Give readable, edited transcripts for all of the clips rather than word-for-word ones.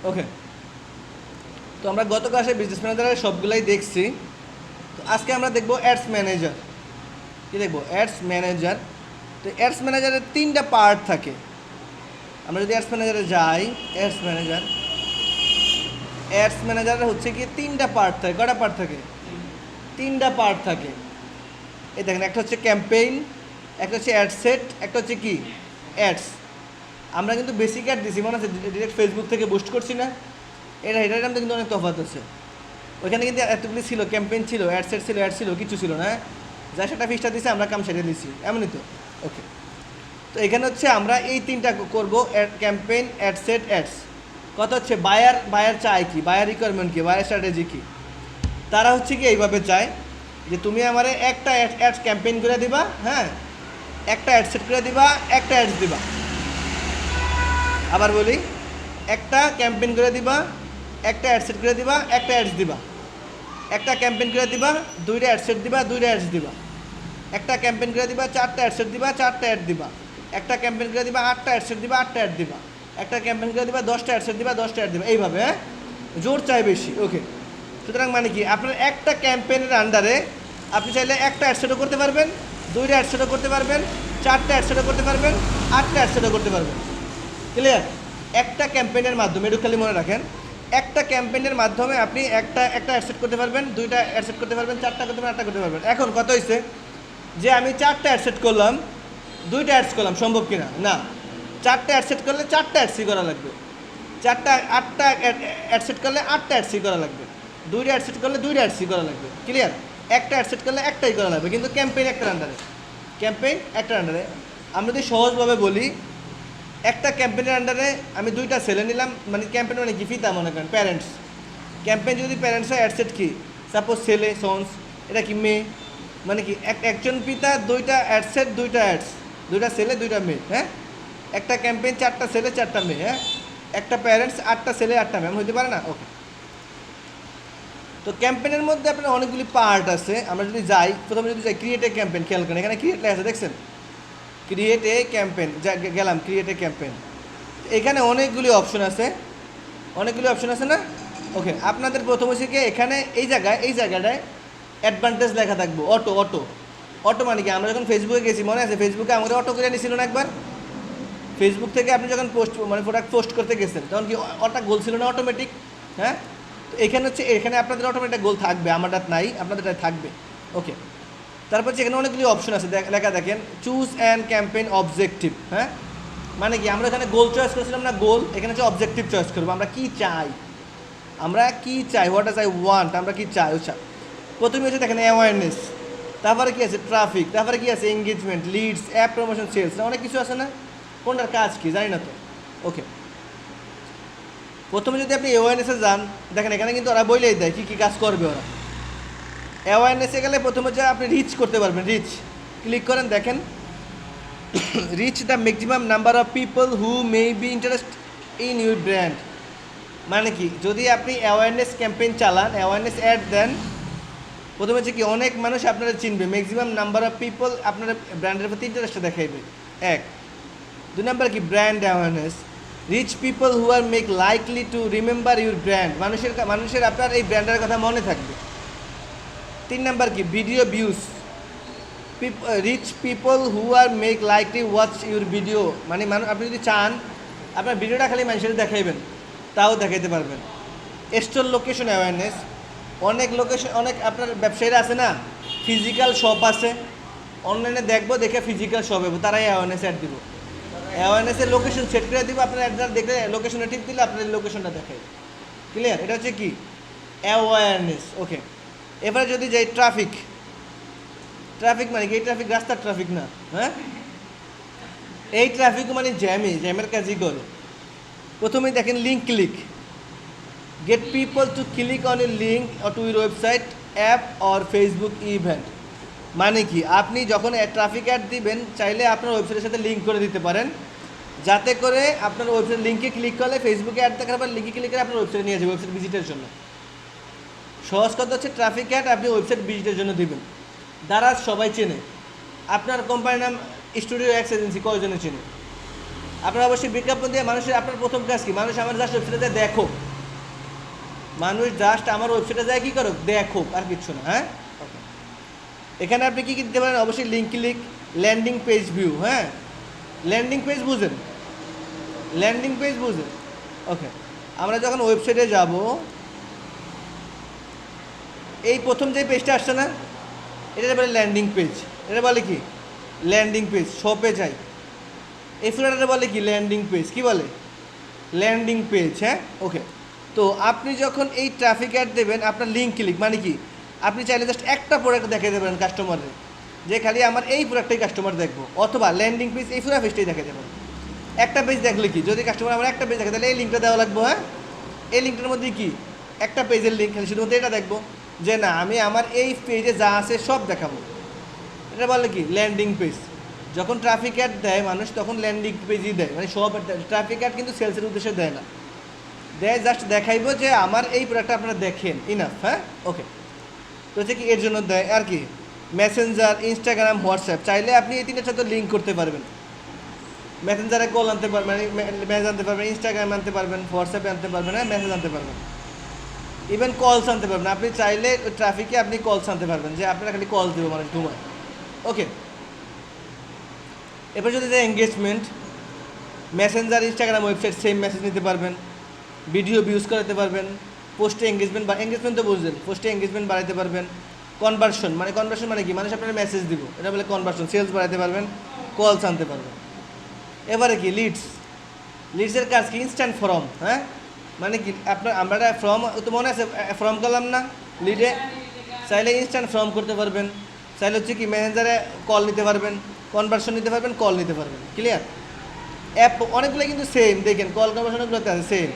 ওকে, তো আমরা গত ক্লাসে বিজনেস ম্যানেজারের সবগুলাই দেখছি। তো আজকে আমরা দেখব অ্যাডস ম্যানেজার। কী দেখব? Ads manager. তো অ্যাডস ম্যানেজারের 3টা পার্ট থাকে। আমরা যদি অ্যাডস ম্যানেজারে যাই, অ্যাডস ম্যানেজারের হচ্ছে কি 3টা পার্ট থাকে। কটা পার্ট থাকে? 3টা পার্ট থাকে। এই দেখেন, একটা হচ্ছে ক্যাম্পেইন, একটা হচ্ছে অ্যাড সেট, একটা হচ্ছে কি অ্যাডস। আমরা কিন্তু বেসিক অ্যাড দিছি, মনে আছে? ডিরেক্ট ফেসবুক থেকে বুস্ট করছি না? এটার মধ্যে কিন্তু অনেক তফাৎ আছে। ওইখানে কিন্তু এতগুলি ছিল, ক্যাম্পেইন ছিল, অ্যাড সেট ছিল, অ্যাড ছিল, কিছু ছিল না। যা সেটা ফিসটা দিছে, আমরা কাম সেরে দিছি, এমনই তো। ওকে, তো এখানে হচ্ছে আমরা এই 3টা করবো, ক্যাম্পেইন, অ্যাড সেট, অ্যাডস। কথা হচ্ছে বায়ার চায় কি, বায়ার রিকোয়ারমেন্ট কি, বায়ার স্ট্র্যাটেজি কি। তারা হচ্ছে কি এইভাবে চায় যে তুমি আমারে একটা অ্যাডস ক্যাম্পেইন করে দিবা, হ্যাঁ, একটা অ্যাড সেট করে দিবা, একটা অ্যাডস দিবা। আবার বলি, একটা ক্যাম্পেইন করে দিবা, একটা অ্যাড সেট করে দিবা, একটা অ্যাডস দিবা। একটা ক্যাম্পেইন করে দিবা, 2টা অ্যাড সেট দিবা, 2টা অ্যাডস দিবা। একটা ক্যাম্পেইন করে দিবা, 4টা অ্যাড সেট দিবা, 4টা অ্যাড দিবা। একটা ক্যাম্পেইন করে দিবা, 8টা অ্যাড সেট দিবা, 8টা অ্যাড দিবা। একটা ক্যাম্পেইন করে দিবা, 10টা অ্যাড সেট দিবা, 10টা অ্যাড দিবা। এইভাবে, হ্যাঁ, জোর চাই বেশি। ওকে, সুতরাং মানে কি, আপনার একটা ক্যাম্পেইনের আন্ডারে আপনি চাইলে একটা অ্যাড সেটও করতে পারবেন, 2টা অ্যাড সেটও করতে পারবেন, 4টা অ্যাড সেটও করতে পারবেন, 8টা অ্যাড সেটও করতে পারবেন। ক্লিয়ার? একটা ক্যাম্পেইনের মাধ্যমে, একটু খালি মনে রাখেন, একটা ক্যাম্পেইনের মাধ্যমে আপনি একটা অ্যাড সেট করতে পারবেন, 2টা অ্যাড সেট করতে পারবেন, 4টা করতে পারবেন, 8টা করতে পারবেন। এখন কত হয়েছে যে আমি 4টা অ্যাড সেট করলাম, 2টা অ্যাডস করলাম, সম্ভব কিনা? না। 4টা অ্যাড সেট করলে 4টা অ্যাড সি করা লাগবে। 8টা অ্যাড সেট করলে 8টা অ্যাড সি করা লাগবে। 2টা অ্যাড সেট করলে 2টা অ্যাড সি করা লাগবে। ক্লিয়ার? একটা অ্যাড সেট করলে একটাই করা লাগবে, কিন্তু ক্যাম্পেইন একটার আন্ডারে। আমরা যদি সহজভাবে বলি, একটা ক্যাম্পেইনের আন্ডারে আমি 2টা ছেলে নিলাম, মানে ক্যাম্পেইন মানে কি, ফিতা মনে করেন, প্যারেন্টস। ক্যাম্পেইন যদি প্যারেন্টসের অ্যাড সেট কি, সাপোজ ছেলে, সন্স, এটা কি মেয়ে, মানে কি একজন পিতা, 2টা অ্যাড সেট, 2টা অ্যাডস, 2টা ছেলে, 2টা মেয়ে, হ্যাঁ। একটা ক্যাম্পেইন 4টা ছেলে, 4টা মেয়ে, হ্যাঁ। একটা প্যারেন্টস, 8টা ছেলে, 8টা মেয়ে, হইতে পারে না? ওকে, তো ক্যাম্পেইনের মধ্যে আপনার অনেকগুলি পার্ট আছে। আমরা যদি যাই, প্রথমে যদি যাই ক্রিয়েট এ ক্যাম্পেইন, খেয়াল করেন এখানে ক্রিয়েট লেখা আছে, দেখছেন? ক্রিয়েট এ ক্যাম্পেইন, গেলাম ক্রিয়েট এ ক্যাম্পেইন। এখানে অনেকগুলি অপশন আছে, না? ওকে, আপনাদের প্রথম হচ্ছে কি, এখানে এই জায়গাটায় অ্যাডভান্টেজ লেখা থাকবো, অটো মানে কি, আমরা যখন ফেসবুকে গেছি, মনে আছে? ফেসবুকে আমাদের অটো করে নিয়েছিল না একবার? ফেসবুক থেকে আপনি যখন প্রোডাক্ট পোস্ট করতে গেছেন, তখন কি ওটা গোল ছিল না অটোমেটিক? হ্যাঁ, তো এখানে হচ্ছে, এখানে আপনাদের অটোমেটিক গোল থাকবে, আমারটা নাই, আপনাদেরটা থাকবে। ওকে, তারপর হচ্ছে এখানে অনেকগুলি অপশন আছে, লেখা দেখেন, চুজ অ্যান্ড ক্যাম্পেইন অবজেক্টিভ। হ্যাঁ, মানে কি, আমরা এখানে গোল চয়েস করেছিলাম না, গোল। এখানে হচ্ছে অবজেক্টিভ চয়েস করবো, আমরা কি চাই, হোয়াট আই ওয়ান্ট, আমরা কি চাই। আচ্ছা, প্রথমে হচ্ছে দেখেন অ্যাওয়ারনেস, তারপরে কি আছে ট্রাফিক, তারপরে কি আছে engagement, leads, app promotion, sales, অনেক কিছু আছে না? কোনটার কাজ কি জানি না তো। ওকে, প্রথমে যদি আপনি অ্যাওয়ারনেসে যান, দেখেন এখানে কিন্তু ওরা বলেই দেয় কী কী কাজ করবে ওরা। অ্যাওয়ারনেসে গেলে প্রথমে যে আপনি রিচ করতে পারবেন, রিচ ক্লিক করেন, দেখেন reach the maximum number of people who may be interest in your brand. মানে কি, যদি আপনি অ্যাওয়ারনেস ক্যাম্পেইন চালান, অ্যাওয়ারনেস অ্যাড দেন, প্রথমে হচ্ছে কি, অনেক মানুষ আপনারা চিনবে, ম্যাক্সিমাম নাম্বার অফ পিপল আপনার ব্র্যান্ডের প্রতি ইন্টারেস্ট দেখাইবে। 1, 2 নাম্বার কি, brand awareness, reach people who are make likely to remember your brand, মানুষের আপনার এই ব্র্যান্ডের কথা মনে থাকবে। 3 নাম্বার কি, video views, reach people who are make likely watch your video, মানে আপনি যদি চান আপনার ভিডিওটা খালি মানুষের দেখাইবেন, তাও দেখাইতে পারবেন। স্টোর লোকেশন অ্যাওয়ারনেস, অনেক আপনার ব্যবসায়ীরা আছে না, ফিজিক্যাল শপ আছে, অনলাইনে দেখবো, দেখে ফিজিক্যাল শপ হবে, তারাই অ্যাওয়ারনেস অ্যাড দিব। অ্যাওয়ারনেসের লোকেশন সেট করে দিব, আপনার অ্যাড্রেস দেখলে লোকেশনে টিপ দিলে আপনার লোকেশনটা দেখাই। ক্লিয়ার? এটা হচ্ছে কি, অ্যাওয়ারনেস। ওকে, এবারে যদি যাই ট্রাফিক মানে কি, এই ট্রাফিক রাস্তার ট্রাফিক না, হ্যাঁ, এই ট্রাফিক মানে জ্যামের কাজই করে। প্রথমেই দেখেন link click, gate people to click on a link to your website, app or Facebook event. মানে কি, আপনি যখন ট্রাফিক অ্যাড দিবেন, চাইলে আপনার ওয়েবসাইটের সাথে লিঙ্ক করে দিতে পারেন, যাতে করে আপনার ওয়েবসাইট লিঙ্কে ক্লিক করলে, ফেসবুকে অ্যাড দেখার পর লিঙ্কে ক্লিক করে আপনার ওয়েবসাইটে নিয়ে যাবে, ওয়েবসাইট ভিজিটের জন্য। সহজ কথা হচ্ছে, ট্রাফিক অ্যাড আপনি ওয়েবসাইট ভিজিটের জন্য দিবেন, দ্বারা সবাই চেনে। আপনার কোম্পানির নাম স্টুডিও এক্স এজেন্সি, কয়জনে চেনে? আপনারা অবশ্যই বিজ্ঞাপন দিয়ে মানুষের আপনার প্রথম কাজ কি, মানুষ আমার জাস্ট ওয়েবসাইটে যায় দেখো, মানুষ জাস্ট আমার ওয়েবসাইটে যায় কী করো দেখো, আর কিচ্ছু না। হ্যাঁ ওকে, এখানে আপনি কী দিতে পারেন, অবশ্যই link click, landing page view. হ্যাঁ ল্যান্ডিং পেজ বুঝেন, ল্যান্ডিং পেজ বুঝেন। ওকে, আমরা যখন ওয়েবসাইটে যাব, এই প্রথম যে পেজটা আসছে না, এটা বলে ল্যান্ডিং পেজ। এটা বলে কি ল্যান্ডিং পেজ, শপে যাই, এই ফুলাটা বলে কি ল্যান্ডিং পেজ। কি বলে ল্যান্ডিং পেজ। হ্যাঁ ওকে, তো আপনি যখন এই ট্রাফিক অ্যাড দেবেন, আপনার লিঙ্ক ক্লিক মানে কি, আপনি চাইলে জাস্ট একটা প্রোডাক্ট দেখিয়ে দেবেন কাস্টমারের, যে খালি আমার এই প্রোডাক্টটাই কাস্টমার দেখবো, অথবা ল্যান্ডিং পেজ এই পুরো পেজটাই দেখে দেবেন। একটা পেজ দেখলে কি, যদি কাস্টমার আমার একটা পেজ দেখে তাহলে এই লিঙ্কটা দেওয়া লাগবে। হ্যাঁ এই লিঙ্কটার মধ্যে কি একটা পেজের লিঙ্ক, খালি শুধুমাত্র এটা দেখবো, যে না আমি আমার এই পেজে যা আছে সব দেখাবো। এটা বলে কি ল্যান্ডিং পেজ। যখন ট্রাফিক অ্যাড দেয় মানুষ, তখন ল্যান্ডিং পেজই দেয়, মানে সব ট্রাফিক অ্যাড কিন্তু সেলসের উদ্দেশ্যে দেয় না, দেয় জাস্ট দেখাইবো যে আমার এই প্রোডাক্টটা আপনারা দেখেন, ইনাফ। হ্যাঁ ওকে, তো হচ্ছে কি এর জন্য দেয়। আর কি মেসেঞ্জার, ইনস্টাগ্রাম, হোয়াটসঅ্যাপ, চাইলে আপনি এই তিনটার সাথে লিঙ্ক করতে পারবেন। মেসেঞ্জারে কল আনতে পারবেন, মেসেজ আনতে পারবেন, ইনস্টাগ্রামে আনতে পারবেন, হোয়াটসঅ্যাপে আনতে পারবেন, হ্যাঁ মেসেজ আনতে পারবেন, ইভেন কলস আনতে পারবেন। আপনি চাইলে ট্রাফিকে আপনি কলস আনতে পারবেন, যে আপনারা খালি কল দেবো মানুষ ঘুমায়। ওকে, এরপর যদি যে engagement, Messenger, Instagram, website same message নিতে পারবেন, ভিডিও ভিউজ করাতে পারবেন, পোস্টে এঙ্গেজমেন্ট বা এঙ্গেজমেন্ট তো বুঝলেন, পোস্টে এঙ্গেজমেন্ট বাড়াতে পারবেন। কনভার্সন মানে কি, মানুষ আপনার মেসেজ দিব, এটা বলে কনভার্সন, সেলস বাড়াতে পারবেন, কলস আনতে পারবেন। এবারে কি লিডসের কাজ কি, ইনস্ট্যান্ট ফর্ম। হ্যাঁ মানে কি, আপনার আমরা ফর্ম তো মনে আছে, ফর্ম করলাম না লিডে, চাইলে ইনস্ট্যান্ট ফর্ম করতে পারবেন, চাইলে হচ্ছে কি ম্যানেজারে কল নিতে পারবেন, কনভার্সন নিতে পারবেন, কল নিতে পারবেন। ক্লিয়ার? অ্যাপ অনেকগুলো কিন্তু সেম, দেখেন কল কনভার্সন অনেকগুলোতে আছে সেম।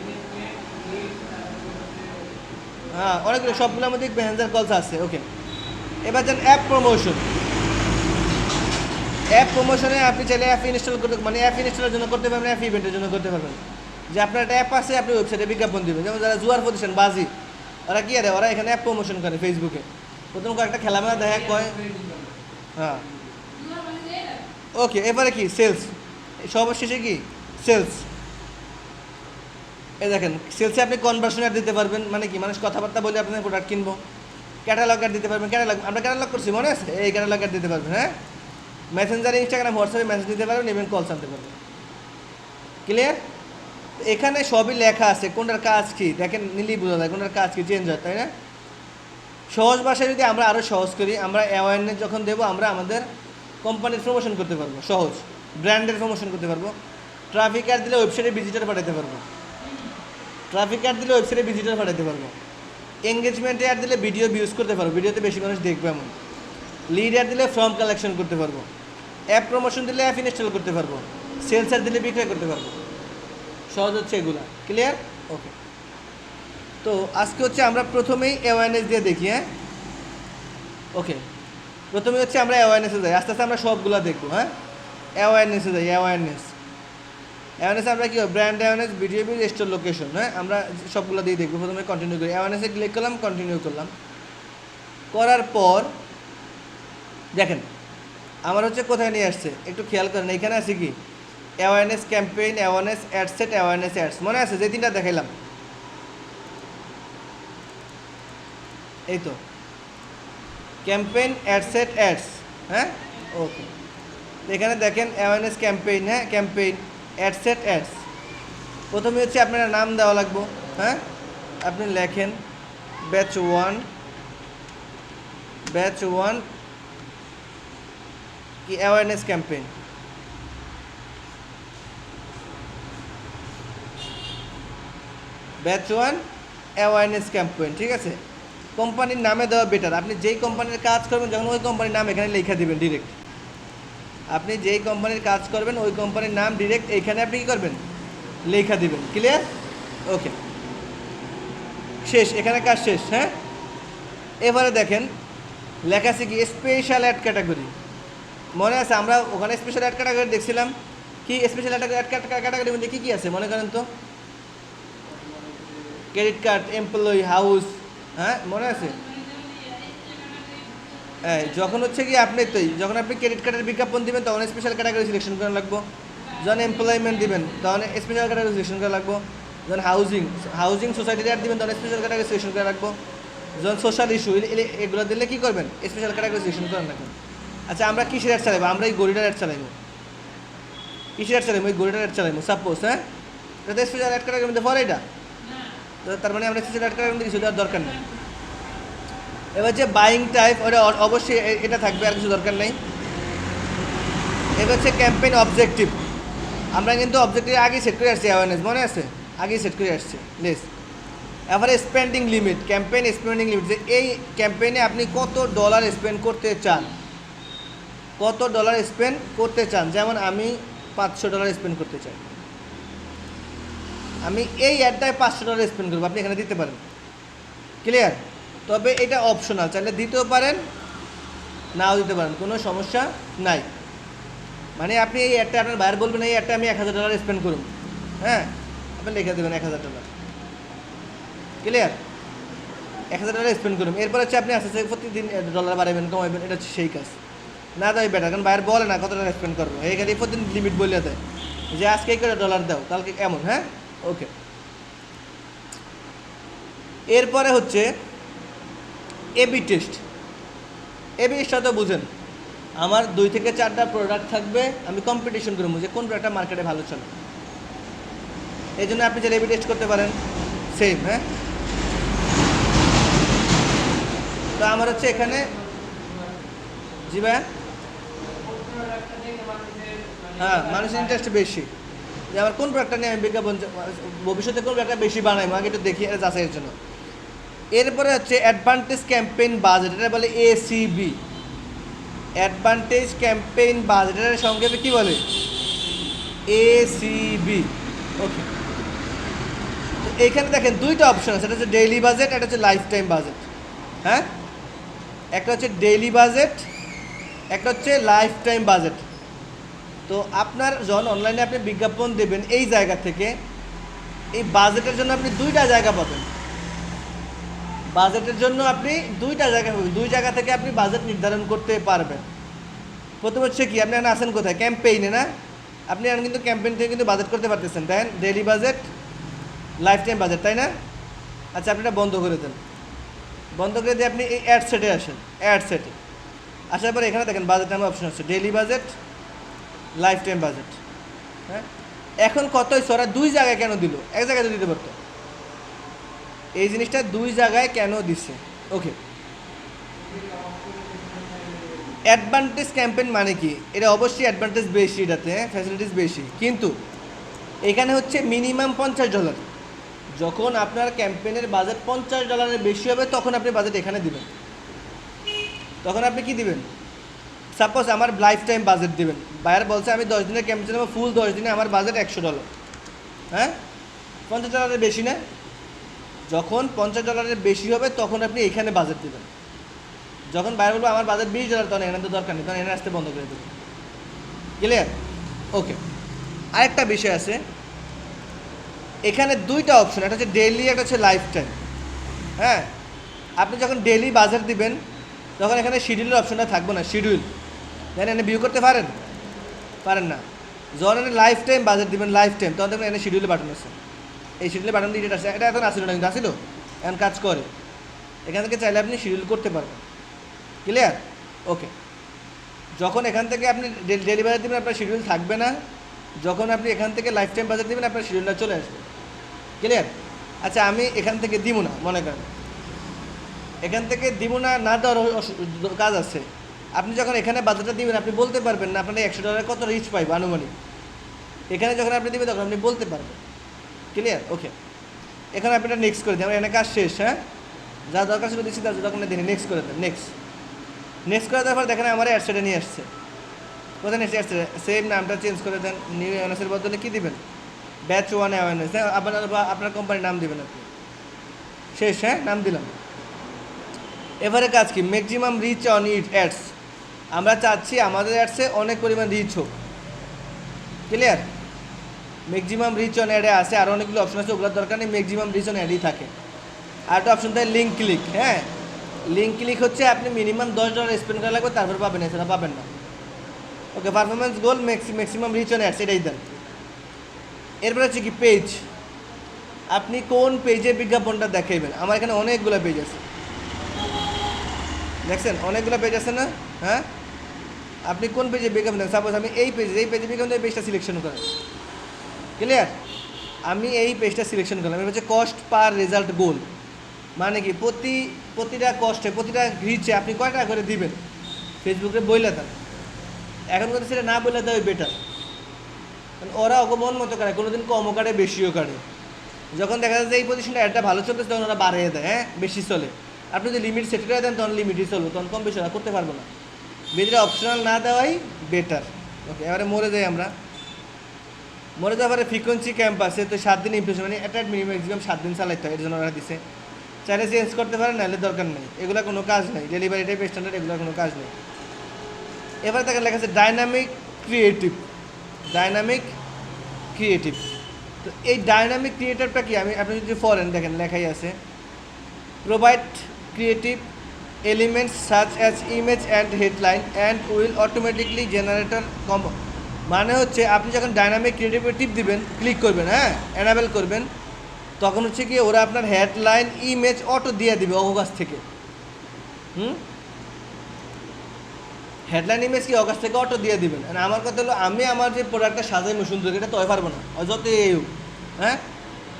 হ্যাঁ অনেকগুলো, সবগুলোর মধ্যে ম্যানেজার কলস আছে। ওকে, এবার যান অ্যাপ প্রমোশন। অ্যাপ প্রমোশনে আপনি চাইলে অ্যাপ ইনস্টল করতে, মানে অ্যাপ ইনস্টলের জন্য করতে পারবেন, অ্যাপ ইভেন্টের জন্য করতে পারবেন। যে আপনার একটা অ্যাপ আছে, আপনি ওয়েবসাইটে বিজ্ঞাপন দেবেন, যেমন যারা জুয়ার প্রতিষ্ঠান বাজি, ওরা কী আরে ওরা এখানে অ্যাপ প্রমোশন করে ফেসবুকে, প্রথম কয়েকটা খেলামেলা দেখা কয়। হ্যাঁ ওকে, এবারে কি সেলস, সর্বশেষে কি সেলস। এই দেখেন সেলসে আপনি কনভার্সন অ্যাড দিতে পারবেন, মানে কি মানুষ কথাবার্তা বলে আপনার প্রোডাক্ট কিনবো। ক্যাটালগ অ্যাড দিতে পারবেন, ক্যাটালগ আমরা ক্যাটালগ করছি মনে আছে, এই ক্যাটালগ অ্যাড দিতে পারবেন। হ্যাঁ মেসেঞ্জারে, ইনস্টাগ্রাম, হোয়াটসঅ্যাপে মেসেজ দিতে পারবেন, ইভেন কলস আনতে পারবেন। ক্লিয়ার? এখানে সবই লেখা আছে, কোনটার কাজ কি দেখেন নিলেই বোঝা যায় কোনটার কাজ কি, চেঞ্জ হয়, তাই না? সহজ ভাষায় যদি আমরা আরও সহজ করি, আমরা অ্যাওয়ারনেস যখন দেবো, আমরা আমাদের কোম্পানির প্রমোশন করতে পারবো, সহজ ব্র্যান্ডের প্রমোশন করতে পারবো। ট্রাফিক অ্যাড দিলে ওয়েবসাইটে ভিজিটর পাঠাতে পারবো, ট্রাফিক অ্যাড দিলে ওয়েবসাইটে ভিজিটর পাঠাতে পারবো। এঙ্গেজমেন্টে অ্যাড দিলে ভিডিও ভিউজ করতে পারবো, ভিডিওতে বেশি মানুষ দেখবে এমন। লিড অ্যাড দিলে ফর্ম কালেকশন করতে পারবো। অ্যাপ প্রমোশন দিলে অ্যাপ ইনস্টল করতে পারবো। সেলস অ্যাড দিলে বিক্রয় করতে পারবো। সহজ হচ্ছে এগুলা। ক্লিয়ার? ওকে, তো আজকে হচ্ছে আমরা প্রথমেই অ্যাওয়ারনেস দিয়ে দেখি। হ্যাঁ ওকে, প্রথমে হচ্ছে আমরা অ্যাওয়ারনেসে যাই, আস্তে আস্তে আমরা সবগুলো দেখবো। হ্যাঁ অ্যাওয়ারনেসে যাই, অ্যাওয়ারনেস আমরা কী হয়, brand awareness, video view, store location. হ্যাঁ আমরা সবগুলো দিয়ে দেখবো। প্রথমে কন্টিনিউ করি, অ্যাওয়ারনেসে ক্লিক করলাম, কন্টিনিউ করলাম। করার পর দেখেন আমার হচ্ছে কোথায় নিয়ে আসছে, একটু খেয়াল করেন। এখানে আছে কি awareness campaign, awareness ad set, awareness ads, মনে আছে যে তিনটা দেখাইলাম, এই তো ক্যাম্পেইন, অ্যাডসেট, অ্যাডস। হ্যাঁ ওকে, এখানে দেখেন অ্যাওয়ারনেস ক্যাম্পেইন, হ্যাঁ ক্যাম্পেইন, অ্যাডসেট, অ্যাডস। প্রথমে হচ্ছে আপনারা নাম দেওয়া লাগবো। হ্যাঁ আপনি লেখেন ব্যাচ ওয়ান কি awareness campaign, batch one awareness campaign. ঠিক আছে, কোম্পানির নামে দেওয়া বেটার। আপনি যেই কোম্পানির কাজ করবেন, যখন ওই কোম্পানির নাম এখানে লেখা দেবেন ডিরেক্ট। আপনি যেই কোম্পানির কাজ করবেন, ওই কোম্পানির নাম ডিরেক্ট এইখানে আপনি কী করবেন, লেখা দিবেন। ক্লিয়ার? ওকে, শেষ, এখানে কাজ শেষ। হ্যাঁ এবারে দেখেন লেখা আছে কি স্পেশাল অ্যাড ক্যাটাগরি, মনে আছে আমরা ওখানে স্পেশাল অ্যাড ক্যাটাগরি দেখছিলাম। কি স্পেশাল অ্যাড ক্যাটাগরির মধ্যে কী কী আছে মনে করেন তো? Credit card, employee, house. হ্যাঁ মনে আছে? যখন হচ্ছে কি আপনি যখন আপনি ক্রেডিট কার্ডের বিজ্ঞাপন দিবেন, তখন স্পেশাল ক্যাটাগরি সিলেকশন করা লাগবো। যখন এমপ্লয়মেন্ট দিবেন তখন স্পেশাল ক্যাটাগরি সিলেকশন করা লাগবো। যখন হাউজিং সোসাইটিতে অ্যাড দিবেন তখন স্পেশাল ক্যাটাগরি সিলেকশন করা লাগবো। যখন সোশ্যাল ইস্যু এগুলো দিলে কী করবেন, স্পেশাল ক্যাটাগরি সিলেকশন করেন রাখবেন। আচ্ছা আমরা কিসের অ্যাড চালাইবো, আমরা এই গড়িটার অ্যাড চালাইবো। কিসের অ্যাড চালাইবো, এই গড়িটার অ্যাড চালাইবো সাপোজ, হ্যাঁ এটা স্পেশাল অ্যাড ক্যাটাগরির মধ্যে পড়ে এটা, তো তার মানে আমরা স্পেশাল অ্যাড ক্যাটাগরির মধ্যে কিছু দেওয়ার দরকার নেই। এবার যে বাইং টাইপ ওটা অবশ্যই এটা থাকবে, আর কিছু দরকার নেই। এবার হচ্ছে ক্যাম্পেইন অবজেক্টিভ, আমরা কিন্তু অবজেক্টিভ আগেই সেট করে আসছি, অ্যাওয়ারনেস মনে আছে, আগেই সেট করে আসছি লিস্ট। এবারে spending limit, campaign spending limit, যে এই ক্যাম্পেইনে আপনি কত ডলার স্পেন্ড করতে চান, কত ডলার স্পেন্ড করতে চান। যেমন আমি $500 স্পেন্ড করতে চাই, আমি এই অ্যাডটায় $500 স্পেন্ড করবো, আপনি এখানে দিতে পারেন। ক্লিয়ার? তবে এটা অপশনাল, চাইলে দিতেও পারেন নাও দিতে পারেন, কোনো সমস্যা নাই। মানে আপনি এই অ্যাডটা আপনার বাইরে বলবেন এই অ্যাডটা আমি $1000 স্পেন্ড করুন, হ্যাঁ আপনি লিখে দেবেন $1000। ক্লিয়ার? $1000 স্পেন্ড করুন, এরপর হচ্ছে আপনি আস্তে আস্তে প্রতিদিন ডলার বাড়াবেন কমাবেন, এটা হচ্ছে সেই কাজ। না দেয় বেটার, কারণ বাইরে বলে না কত টাকা স্পেন্ড করবো, এই খালি প্রতিদিন লিমিট বলে দেয় যে আজকে এই করে ডলার দাও, কালকে এমন, হ্যাঁ ওকে। এরপরে হচ্ছে এবি টেস্ট। এবি টেস্টটা তো বুঝেন, আমার 2 থেকে 4টা প্রোডাক্ট থাকবে, আমি কম্পিটিশন করবো যে কোন প্রোডাক্টটা মার্কেটে ভালো চলে। এই জন্য আপনি যে এবি টেস্ট করতে পারেন সেম, হ্যাঁ। তো আমার হচ্ছে এখানে জি ভাই, হ্যাঁ মানুষের ইন্টারেস্ট বেশি, যে আমার কোন প্রোডাক্টটা নিয়ে আমি বিজ্ঞাপন ভবিষ্যতে কোন প্রোডাক্টটা বেশি বানাইবো আগে একটু দেখি, এটা যাচাইয়ের জন্য। এরপরে হচ্ছে অ্যাডভান্টেজ ক্যাম্পেইন বাজেট, এটা বলে এসিবি, অ্যাডভান্টেজ ক্যাম্পেইন বাজেট, এটার সংক্ষেপে কী বলে এসিবি, ওকে। তো এইখানে দেখেন 2টা অপশন আছে, এটা হচ্ছে ডেইলি বাজেট, এটা হচ্ছে লাইফ টাইম বাজেট, হ্যাঁ একটা হচ্ছে ডেইলি বাজেট, একটা হচ্ছে লাইফ টাইম বাজেট। তো আপনার যখন অনলাইনে আপনি বিজ্ঞাপন দেবেন এই জায়গা থেকে, এই বাজেটের জন্য আপনি 2টা জায়গা পাবেন, বাজেটের জন্য আপনি 2টা জায়গা পাবেন, 2 জায়গা থেকে আপনি বাজেট নির্ধারণ করতে পারবেন। প্রথম হচ্ছে কি, আপনি এখন আছেন কোথায়, ক্যাম্পেইনে না, আপনি এখন কিন্তু ক্যাম্পেইন থেকে কিন্তু বাজেট করতে পারতেছেন, তাই daily budget life time budget, তাই না। আচ্ছা আপনি এটা বন্ধ করে দেন, বন্ধ করে দিয়ে আপনি এই অ্যাড সেটে আসেন, অ্যাড সেটে আসার পরে এখানে দেখেন বাজেট নামে অপশন আছে, daily budget life time budget, হ্যাঁ। এখন কত হয়েছে, ওরা 2 জায়গায় কেন দিল, এক জায়গায় তো দিতে পারতো, এই জিনিসটা 2 জায়গায় কেন দিচ্ছে, ওকে। অ্যাডভান্টেজ ক্যাম্পেইন মানে কি, এটা অবশ্যই অ্যাডভান্টেজ বেশি, এটাতে ফ্যাসিলিটিস বেশি, কিন্তু এখানে হচ্ছে মিনিমাম $50। যখন আপনার ক্যাম্পেইনের বাজেট $50 বেশি হবে তখন আপনি বাজেট এখানে দিবেন। তখন আপনি কি দিবেন, সাপোজ আমার লাইফ টাইম বাজেট দিবেন, বায়ার বলছে আমি 10 দিনের ক্যাম্পেইন নেবো, ফুল 10 দিনে আমার বাজেট $100, হ্যাঁ $50 বেশি না, যখন $50 বেশি হবে তখন আপনি এখানে বাজেট দেবেন। যখন বাইরে বলবো আমার বাজেট $20, তখন এখানে তো দরকার নেই, তখন এখানে আসতে বন্ধ করে দেবেন। ক্লিয়ার? ওকে। আরেকটা বিষয় আছে, এখানে 2টা অপশন, একটা হচ্ছে ডেইলি, একটা হচ্ছে লাইফ টাইম, হ্যাঁ। আপনি যখন ডেইলি বাজেট দিবেন তখন এখানে শিডিউলের অপশনটা থাকবে না, শিডিউল জানেন এনে ভিউ করতে পারেন, পারেন না। যখন এনে লাইফ টাইম বাজেট দিবেন, লাইফ টাইম, তখন দেখবেন এনে শিডিউলে বাটন আছে, এই শিডিউলে বাটন দিয়ে আছে, এটা এখন আসিল না, কিন্তু আসিল এখন কাজ করে, এখান থেকে চাইলে আপনি শিডিউল করতে পারবেন। ক্লিয়ার? ওকে। যখন এখান থেকে আপনি ডেইলি বাজেট দেবেন আপনার শিডিউল থাকবে না, যখন আপনি এখান থেকে লাইফ টাইম বাজেট দেবেন আপনার শিডিউলটা চলে আসবে। ক্লিয়ার? আচ্ছা আমি এখান থেকে দিব না, মনে করেন এখান থেকে দিব না, না দেওয়ার কাজ আছে। আপনি যখন এখানে বাজেটটা দিবেন আপনি বলতে পারবেন না আপনার $100 কত রিচ পাইব আনুমানিক, এখানে যখন আপনি দিবেন তখন আপনি বলতে পারবেন। ক্লিয়ার? ওকে। এখানে আপনি এটা নেক্সট করে দিন, আমার এখানে কাজ শেষ, হ্যাঁ যা দরকার ছিল দিচ্ছি, তার তখন দিন নেক্সট করে দেন, নেক্সট করে দেওয়ার পর দেখেন আমার অ্যাডসেটে নিয়ে আসছে, কোথায় নিয়ে আসছে, সেম নামটা চেঞ্জ করে দেন, নিউ অ্যাওয়ারনেসের বদলে কী দিবেন, ব্যাচ 1 অ্যাওয়ারনেস, হ্যাঁ আপনার কোম্পানির নাম দেবেন আপনি, শেষ, হ্যাঁ নাম দিলাম। এবারে কাজ কি, maximum reach on it ads, আমরা চাচ্ছি আমাদের অ্যাডসে অনেক পরিমাণ রিচ হোক। ক্লিয়ার? ম্যাক্সিমাম রিচ অন অ্যাডে আছে, আর অনেকগুলো অপশন আছে, ওগুলোর দরকার নেই, ম্যাক্সিমাম রিচ অন অ্যাডই থাকে। আর একটা অপশন থাকে লিঙ্ক ক্লিক, হ্যাঁ লিঙ্ক ক্লিক হচ্ছে আপনি মিনিমাম $10 স্পেন্ড করা লাগবে তারপর পাবেন, এছাড়া পাবেন না। Okay, performance goal maximum reach on ads, এটাই দেন। এরপরে হচ্ছে কি পেজ, আপনি কোন পেজে বিজ্ঞাপনটা দেখাইবেন। আমার এখানে অনেকগুলো পেজ আছে, দেখছেন অনেকগুলো পেজ আছে না? হ্যাঁ, আপনি কোন পেজে বিজ্ঞাপন দেন। সাপোজ আমি এই পেজে বিজ্ঞাপন এই পেজটা সিলেকশন করেন, ক্লিয়ার? আমি এই পেজটা সিলেকশন করলাম। এটা হচ্ছে কস্ট পার রেজাল্ট গোল, মানে কি প্রতিটা কস্টে প্রতিটা রিচে আপনি কয় টাকা করে দিবেন ফেসবুকে বইলে দেন। এখন কিন্তু সেটা না বললে দেওয়া বেটার, কারণ ওরা অগমন মতো করে, কোনোদিন কমও কাটে বেশিও কাটে। যখন দেখা যায় যে এই পজিশনটা একটা ভালো চলতেছে তখন ওরা বাড়িয়ে দেয়, হ্যাঁ বেশি চলে। আপনি যদি লিমিট সেট করে দেন তখন লিমিটই চলবে, তখন কম বেশি ওরা করতে পারবো না। ভিতরে অপশনাল না দেওয়াই বেটার। ওকে, এবারে মরে যাই আমরা। মরে যাওয়ার পরে ফ্রিকোয়েন্সি ক্যাম্পাসে তো 7 দিন ইমপ্রেশন, মানে এটা ম্যাক্সিমাম 7 দিন চালাইতে হয়, এর জন্য ওরা দিছে। চাইলে চেঞ্জ করতে পারেন, নাহলে দরকার নেই, এগুলো কোনো কাজ নেই। ডেলিভারি টাইপ স্ট্যান্ডার্ড, এগুলো কোনো কাজ নেই। এবার তাকে লেখা আছে ডাইনামিক ক্রিয়েটিভ। তো এই ডাইনামিক ক্রিয়েটিভটা কি, আপনি যদি ফরেন দেখেন লেখাই আছে provide creative elements such as image and headline and will automatically generator কম। মানে হচ্ছে আপনি যখন ডাইনামিক ক্রিয়েটিভ দিবেন, ক্লিক করবেন, হ্যাঁ এনাবেল করবেন, তখন হচ্ছে কি ওরা আপনার হেডলাইন ইমেজ অটো দিয়ে দিবে অগাস্ট থেকে। হেডলাইন ইমেজ কি অগাস্ট থেকে অটো দিয়ে দিবেন। আমার কথা হলো আমি আমার যে প্রোডাক্টটা সাজাইমো সুন্দর, এটা তো পারবো না যত হোক, হ্যাঁ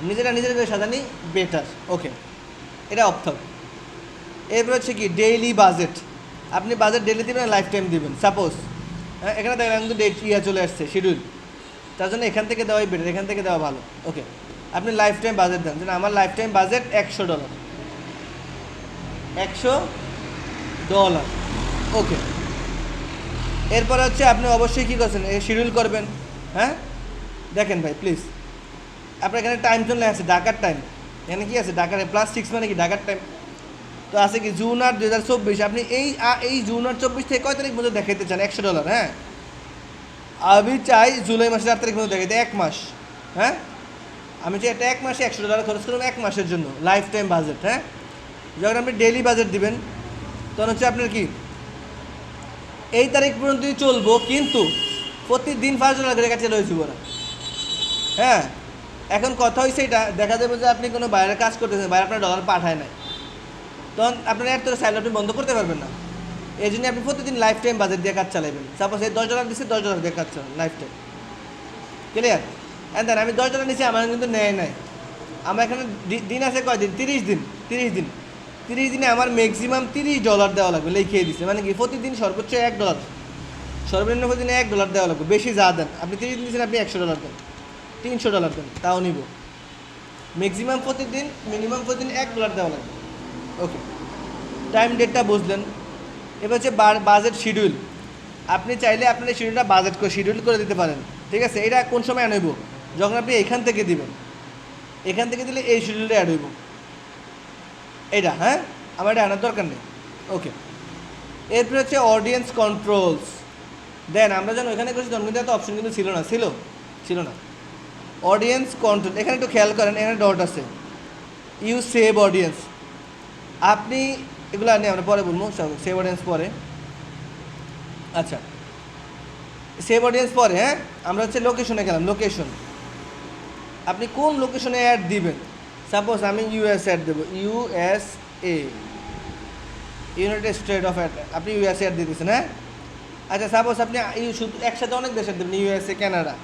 নিজের সাজানি বেটার। ওকে, এটা অর্থাৎ এরপর হচ্ছে কি ডেইলি বাজেট, আপনি বাজেট ডেইলি দিবেন, লাইফ টাইম দিবেন। সাপোজ হ্যাঁ এখানে দেখেন কিন্তু ডেট চলে আসছে শিডিউল, তার জন্য এখান থেকে দেওয়াই বেটার, এখান থেকে দেওয়া ভালো। ওকে, আপনি লাইফ টাইম বাজেট দেন, যেন আমার লাইফ টাইম বাজেট $100, $100। ওকে, এরপর হচ্ছে আপনি অবশ্যই কী করছেন, শিডিউল করবেন। হ্যাঁ দেখেন ভাই প্লিজ, আপনার এখানে টাইম জোন আছে ঢাকার টাইম, এখানে কি আছে ঢাকার +6 মানে কি ঢাকার টাইম। তো আছে কি জুন 8, 2024, আপনি এই জুন 8, 24 থেকে কয় তারিখ মধ্যে দেখাইতে চান $100। হ্যাঁ আমি চাই জুলাই মাসের 8 তারিখ মধ্যে দেখাইতে, 1 মাস। হ্যাঁ আমি চাই এটা 1 মাসে $100 খরচ করুন, 1 মাসের জন্য লাইফ টাইম বাজেট। হ্যাঁ যখন আপনি ডেইলি বাজেট দিবেন তখন হচ্ছে আপনার কি এই তারিখ পর্যন্তই চলবো, কিন্তু প্রতিদিন $5 করে কাছে রয়েছে ওরা। হ্যাঁ এখন কথা হয়েছে এটা, দেখা যাবে যে আপনি কোনো বাইরের কাজ করতেছেন, বাইরে আপনার ডলার পাঠায় নাই, তখন আপনার এর তো সাইড আপনি বন্ধ করতে পারবেন না। এই জন্য আপনি প্রতিদিন লাইফ টাইম বাজেট দিয়ে কাজ চালাবেন। সাপোজ এই $10 দিচ্ছে, $10 দিয়ে কাজ চালান life time, clear? And then আমি $10 নিচ্ছি, আমার কিন্তু নেয় নাই। আমার এখানে দিন আছে কয়দিন, 30 দিনে আমার ম্যাক্সিমাম $30 দেওয়া লাগবে, লিখিয়ে দিচ্ছে। মানে কি প্রতিদিন সর্বোচ্চ $1, সর্বনিম্ন প্রতিদিন $1 দেওয়া লাগবে। বেশি যা দেন আপনি 30 দিন দিচ্ছেন, আপনি $100 দেন, $300 দেন, তাও নিব। ম্যাক্সিমাম প্রতিদিন, মিনিমাম প্রতিদিন $1 দেওয়া লাগবে। ওকে, টাইম ডেটটা বুঝলেন। এবার হচ্ছে বাজেট শিডিউল, আপনি চাইলে আপনার এই শিডিউলটা শিডিউল করে দিতে পারেন। ঠিক আছে, এটা কোন সময় আনব, যখন আপনি এখান থেকে দিবেন, এখান থেকে দিলে এই শিডিউলটা অ্যাড হইব এটা। হ্যাঁ আমার এটা আনার দরকার নেই। ওকে, এরপরে হচ্ছে অডিয়েন্স কন্ট্রোলস। দেন আমরা যখন ওইখানে করছি তখন কিন্তু এত অপশন কিন্তু ছিল না। অডিয়েন্স কন্ট্রোল, এখানে একটু খেয়াল করেন, এখানে ডট আছে, ইউ সেভ অডিয়েন্স। আপনি এগুলো নিয়ে আমরা পরে বলবো, সেভ অডিয়েন্স পরে। আচ্ছা, সেভ অডিয়েন্স পরে। হ্যাঁ আমরা হচ্ছে লোকেশনে গেলাম। লোকেশন, আপনি কোন লোকেশনে অ্যাড দিবেন। সাপোজ আমি ইউএস অ্যাড দেবো, USA, united state of ad, আপনি USA অ্যাড দিতেছেন। হ্যাঁ আচ্ছা, সাপোজ আপনি শুধু একসাথে অনেক দেশ অ্যাড দেবেন, USA, কানাডা।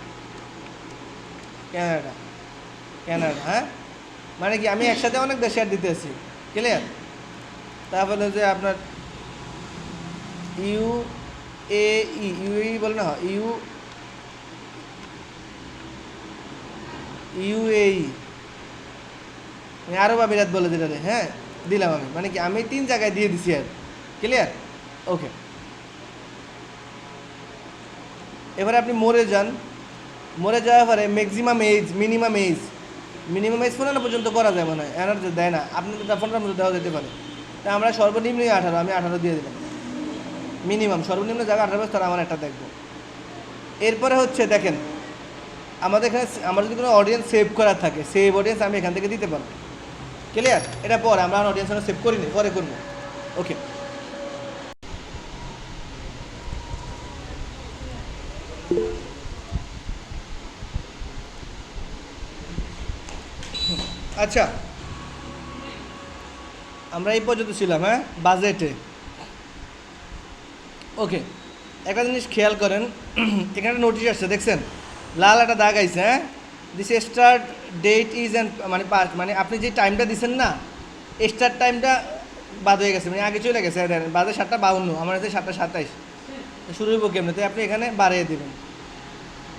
হ্যাঁ মানে কি আমি একসাথে অনেক দেশে অ্যাড দিতেছি, ক্লিয়ার? তারপরে যে আপনার UAE বলে না, UAE আরব আমিরাত বলে যেটা। হ্যাঁ দিলাম আমি, মানে কি আমি 3 জায়গায় দিয়ে দিছি আর, ক্লিয়ার? ওকে, এবারে আপনি মরে যাওয়ার পরে ম্যাক্সিমাম এজ, মিনিমাম এজ 15 পর্যন্ত করা যাবে না, এনার দেয় না, আপনাদের 15 মধ্যে দেওয়া যেতে পারে। তা আমরা সর্বনিম্ন 18, আমি 18 দিয়ে দিলাম। মিনিমাম সর্বনিম্ন জায়গা 18 তারা আমার একটা দেখবো। এরপরে হচ্ছে দেখেন আমাদের এখানে আমার যদি কোনো অডিয়েন্স সেভ করা থাকে, সেভ অডিয়েন্স আমি এখান থেকে দিতে পারবো, ক্লিয়ার? এটা পরে আমরা অডিয়েন্স সেভ করিনি, পরে করবো। ওকে, আচ্ছা, আমরা এই পর্যন্ত ছিলাম, হ্যাঁ, বাজেটে। ওকে, একটা জিনিস খেয়াল করেন, এখানে নোটিশ আসছে দেখছেন, লাল একটা দাগ আইছে, হ্যাঁ, this start date is and মানে পার্ট, মানে আপনি যে টাইমটা দিচ্ছেন না, স্টার্ট টাইমটা বাদ হয়ে গেছে, মানে আগে চলে গেছে, বাজে 7:52, আমার হচ্ছে 7:27, শুরু হইব কেমনি, তো আপনি এখানে বাড়িয়ে দেবেন,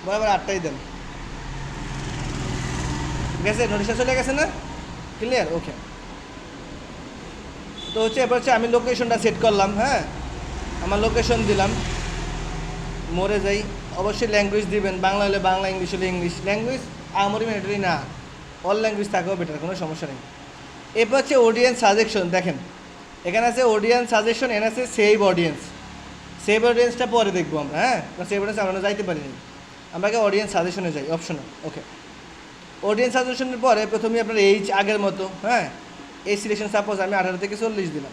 বরাবর 8টাই দেন, গেছে, নোটিশটা চলে গেছে না, ক্লিয়ার? ওকে, তো হচ্ছে এবার হচ্ছে আমি লোকেশনটা সেট করলাম, হ্যাঁ, আমার লোকেশন দিলাম, মরে যাই, অবশ্যই ল্যাঙ্গুয়েজ দিবেন, বাংলা হলে বাংলা, ইংলিশ হলে ইংলিশ, ল্যাঙ্গুয়েজ আমারই ম্যান্ডেটরি না, অল ল্যাঙ্গুয়েজ থাকেও বেটার, কোনো সমস্যা নেই। এরপর হচ্ছে অডিয়েন্স সাজেশন, দেখেন এখানে আছে অডিয়েন্স সাজেশন, এখানে আছে সেভ অডিয়েন্স। সেভ অডিয়েন্সটা পরে দেখবো আমরা, হ্যাঁ, সেভ অডিয়েন্স আমরা যাইতে পারিনি, আমরা আগে অডিয়েন্স সাজেশনে যাই, অপশনে। ওকে, অডিয়েন্স সাজেশনের পরে প্রথমেই আপনার এইজ আগের মতো, হ্যাঁ, এই সিলেকশন সাপোজ আমি 18 থেকে 40 দিলাম,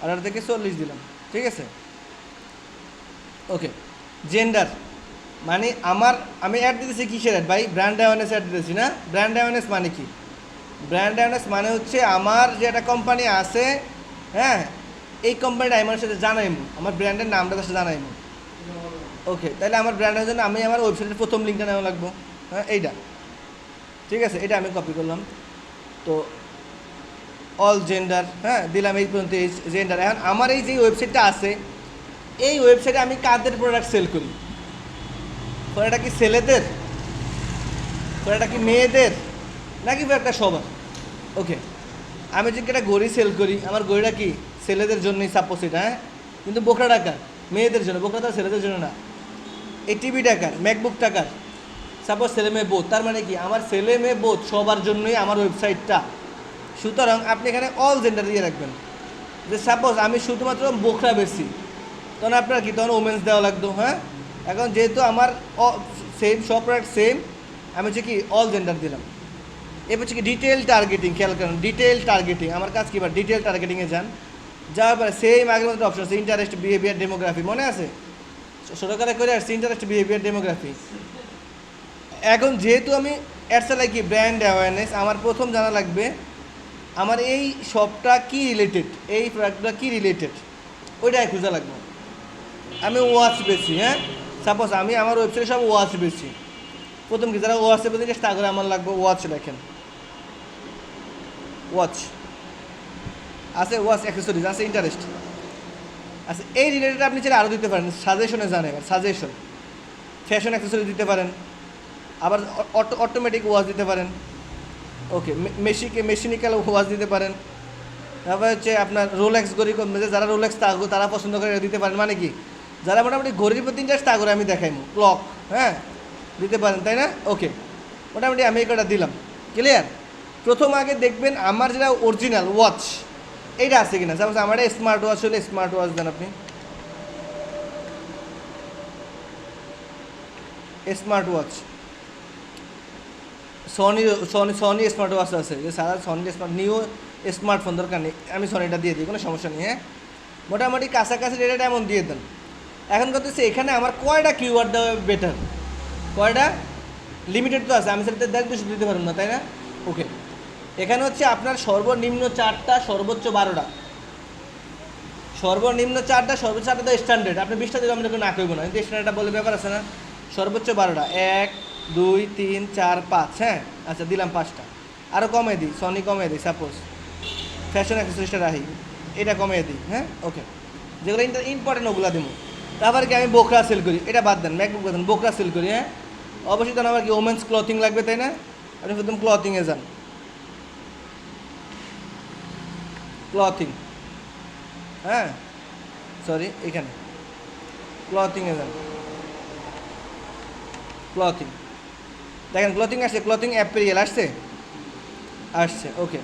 18 থেকে 40 দিলাম, ঠিক আছে? ওকে, জেন্ডার, মানে আমি অ্যাড দিতেছি কিসের অ্যাড ভাই? ব্র্যান্ড অ্যাওয়ারনেস অ্যাড দিতেছি না? ব্র্যান্ড অ্যাওয়ারনেস মানে কি? ব্র্যান্ড অ্যাওয়ারনেস মানে হচ্ছে আমার যে একটা কোম্পানি আছে, হ্যাঁ, এই কোম্পানিটা আমার সাথে জানাইমু, আমার ব্র্যান্ডের নামটা তার সাথে জানাইমু। ওকে, তাহলে আমার ব্র্যান্ডের জন্য আমি আমার ওয়েবসাইটের প্রথম লিঙ্কটা নেওয়া লাগবো, হ্যাঁ, এইটা, ঠিক আছে? এটা আমি কপি করলাম, তো অল জেন্ডার, হ্যাঁ, দিলাম এই পর্যন্ত এই জেন্ডার। এখন আমার এই যে ওয়েবসাইটটা আছে, এই ওয়েবসাইটে আমি কাদের প্রোডাক্ট সেল করি? প্রোডাক্টটা কি ছেলেদের, প্রোডাক্টটা কি মেয়েদের, নাকি একটা সবার? ওকে, আমি যদি একটা ঘড়ি সেল করি, আমার ঘড়িটা কি ছেলেদের জন্যই সাপোজ এটা, হ্যাঁ, কিন্তু বোকরা টাকার মেয়েদের জন্য, বোকরা তো ছেলেদের জন্য না। এই টিভি টাকার, ম্যাকবুক টাকার, সাপোজ ছেলে মেয়ে বোধ, তার মানে কি আমার ছেলে মেয়ে বোধ সবার জন্যই আমার ওয়েবসাইটটা। সুতরাং আপনি এখানে অল জেন্ডার দিয়ে রাখবেন, যে সাপোজ আমি শুধুমাত্র বোকরা বেশি, তখন আপনার কি তখন ওমেন্স দেওয়া লাগতো, হ্যাঁ। এখন যেহেতু আমার সেম, সব প্রোডাক্ট সেম, আমি হচ্ছে কি অল জেন্ডার দিলাম। এবার হচ্ছে কি ডিটেল টার্গেটিং, খেয়াল করেন, ডিটেল টার্গেটিং, আমার কাজ কি, ডিটেল টার্গেটিংয়ে যান, যাওয়ার পরে সেম আগের মতো অপশন আছে, ইন্টারেস্ট, বিহেভিয়ার, ডেমোগ্রাফি, মনে আছে সরকারে করে আসছে ইন্টারেস্ট, বিহেভিয়ার, ডেমোগ্রাফি। এখন যেহেতু আমি অ্যাডসে লাগি ব্র্যান্ড অ্যাওয়ারনেস, আমার প্রথম জানা লাগবে আমার এই শপটা কি রিলেটেড, এই প্রোডাক্টটা কি রিলেটেড, ওইটাই খোঁজা লাগবে। আমি ওয়াচ বেশি, হ্যাঁ, সাপোজ আমি আমার ওয়েবসাইটে সব ওয়াচ বেশি, প্রথম কি যারা ওয়াচের প্রতি চেষ্টা করে আমার লাগবে ওয়াচ, লেখেন ওয়াচ আছে, ওয়াচ অ্যাক্সেসরিজ আছে, ইন্টারেস্ট আচ্ছা, এই রিলেটেড আপনি চাইলে আরও দিতে পারেন, সাজেশনে জানেন, সাজেশন, ফ্যাশন অ্যাক্সেসরি দিতে পারেন, আবার অটোমেটিক ওয়াচ দিতে পারেন, ওকে, মেশিনিক্যাল ওয়াচ দিতে পারেন, তারপর হচ্ছে আপনার রোলেক্স ঘড়ি, যারা রোলেক্স তারা পছন্দ করে দিতে পারেন, মানে কি যারা মোটামুটি ঘড়ির প্রতি ইন্টারেস্ট তা করে আমি দেখাইমু, ক্লক, হ্যাঁ, দিতে পারেন, তাই না? ওকে, মোটামুটি আমি এই কটা দিলাম, ক্লিয়ার? প্রথম আগে দেখবেন আমার যেটা অরিজিনাল ওয়াচ এইটা আছে কিনা, সাপোজ আমার স্মার্ট ওয়াচ হলে স্মার্ট ওয়াচ দেন আপনি, smart watch, Sony Sony Sony smart watch আছে, যে সারা সনি স্মার্ট, নিউ স্মার্টফোন দরকার নেই, আমি সনিটা দিয়ে দিই, কোনো সমস্যা নেই, হ্যাঁ, মোটামুটি কাছাকাছি রেটটা এমন দিয়ে দেন। এখন কথা হচ্ছে এখানে আমার কয়টা কিওয়ার্ড দেওয়া বেটার, কয়টা, লিমিটেড তো আছে, আমি সেটা 1.5-2 দিতে পারবো না, তাই না? ওকে, এখানে হচ্ছে আপনার সর্বনিম্ন 4টা, সর্বোচ্চ 12টা, সর্বনিম্ন 4টা, সর্বোচ্চ 4টা তো স্ট্যান্ডার্ড, আপনি 20টা দিলে আমরা না করবো না, কিন্তু স্ট্যান্ডার্ডটা বলে ব্যাপার আছে না, সর্বোচ্চ 12টা, 1 2 3 4 5, হ্যাঁ, আচ্ছা দিলাম 5টা, আরও কমিয়ে দিই, সনি কমিয়ে দিই, সাপোজ ফ্যাশন অ্যাক্সেসরিজটা রাখি, এটা কমিয়ে দিই, হ্যাঁ, ওকে, যেগুলো ইম্পর্টেন্ট ওগুলো দিব। তারপরে কি আমি বোকরা সেল করি, এটা বাদ দেন, ম্যাকবুক বাদ দেন, বোকরা সেল করি, হ্যাঁ, অবশ্যই তখন আমার কি ওমেন্স ক্লথিং লাগবে, তাই না? আপনি প্রথম ক্লথিংয়ে যান, ক্লথিং, হ্যাঁ, সরি এখানে ক্লথিংয়ে যান, ক্লথিং, দেখেন ক্লথিং আসছে, ক্লথিং অ্যাপেরিয়াল আসছে, আসছে, ওকে,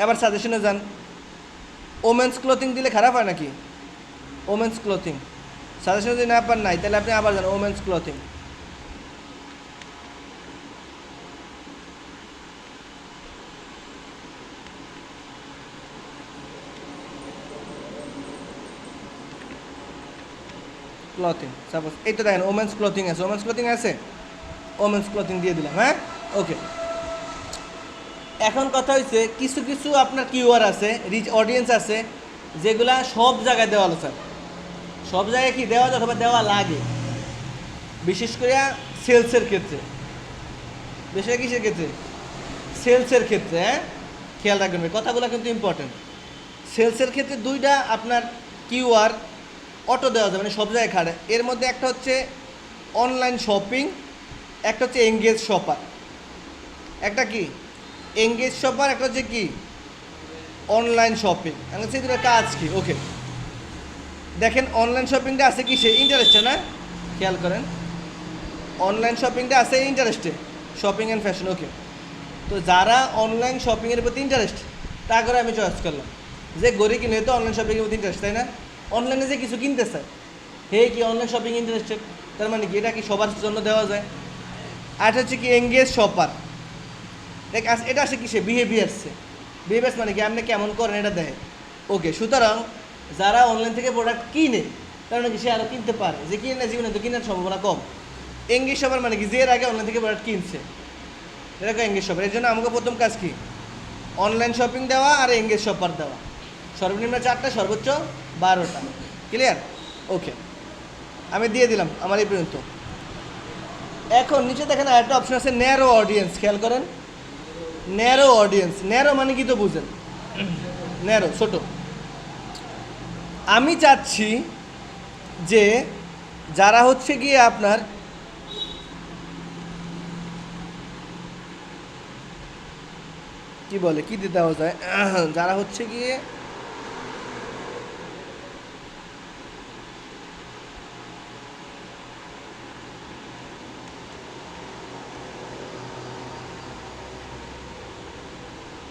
এবার সাজেশনে যান, ওমেন্স ক্লথিং দিলে খারাপ হয় নাকি? ওমেন্স ক্লথিং সাজেশন যদি না পান নাই, তাহলে আপনি আবার যান ওমেন্স ক্লথিং, ক্লথিং, সাপোজ এই তো দেখেন ওমেন্স ক্লথিং আছে, ওমেন্স ক্লথিং আছে, ওমেন্স ক্লথিং দিয়ে দিলাম, হ্যাঁ, ওকে, এখন কথা হচ্ছে কিছু কিছু আপনার কিউআর আছে, রিচ অডিয়েন্স আছে, যেগুলা সব জায়গায় দেওয়া স্যার, সব জায়গায় কি দেওয়া যায় অথবা দেওয়া লাগে, বিশেষ করে সেলসের ক্ষেত্রে, বিশেষ করে কিসের ক্ষেত্রে, সেলসের ক্ষেত্রে। হ্যাঁ, খেয়াল রাখবেন ভাই, কথাগুলো কিন্তু ইম্পর্টেন্ট। সেলসের ক্ষেত্রে দুইটা আপনার কিউআর অটো দেওয়া যায়, মানে সব জায়গায় খাড়ে। এর মধ্যে একটা হচ্ছে অনলাইন শপিং, একটা হচ্ছে এঙ্গেজ শপার। একটা কি এঙ্গেজ শপার, একটা হচ্ছে কি অনলাইন শপিং। সেই দুটো কাজ কি? ওকে, দেখেন অনলাইন শপিংটা আছে কি, সে ইন্টারেস্টে না, খেয়াল করেন অনলাইন শপিংটা আছে ইন্টারেস্টে, শপিং অ্যান্ড ফ্যাশন। ওকে, তো যারা অনলাইন শপিংয়ের প্রতি ইন্টারেস্ট, তা করে আমি চয়েস করলাম যে গড়ি কিনে তো অনলাইন শপিংয়ের প্রতি ইন্টারেস্ট, তাই না? অনলাইনে যে কিছু কিনতে চায়, হে কি অনলাইন শপিং ইন্টারেস্টেড, তার মানে কি এটা কি সবার জন্য দেওয়া যায়। আর এটা হচ্ছে কি এঙ্গেজ শপার, দেখ এটা আসে কি সে বিহেভিয়ার্সে, বিহেভিয়ার্স মানে কি আপনি কেমন করেন এটা দেখে। ওকে, সুতরাং যারা অনলাইন থেকে প্রোডাক্ট কিনে, তার মানে কি সে আরও কিনতে পারে, যে কিনে না জীবনে তো কেনার সম্ভাবনা কম। এঙ্গেজ শপার মানে কি যে এর আগে অনলাইন থেকে প্রোডাক্ট কিনছে, এটা এঙ্গেজ শপার। এর জন্য আমাকে প্রথম কাজ কি, অনলাইন শপিং দেওয়া আর এঙ্গেজ শপার দেওয়া, সর্বনিম্ন 4টা, সর্বোচ্চ 12টা। ক্লিয়ার? ওকে, আমি দিয়ে দিলাম আমার এই পর্যন্ত। এখন নিচে দেখেন আরেকটা অপশন আছে ন্যারো অডিয়েন্স, খেয়াল করেন ন্যারো অডিয়েন্স। ন্যারো মানে কি তো বুঝেন, ন্যারো ছোট। আমি চাচ্ছি যে যারা হচ্ছে গিয়ে আপনার কি বলে, কি দিতে দেওয়া যায়, যারা হচ্ছে গিয়ে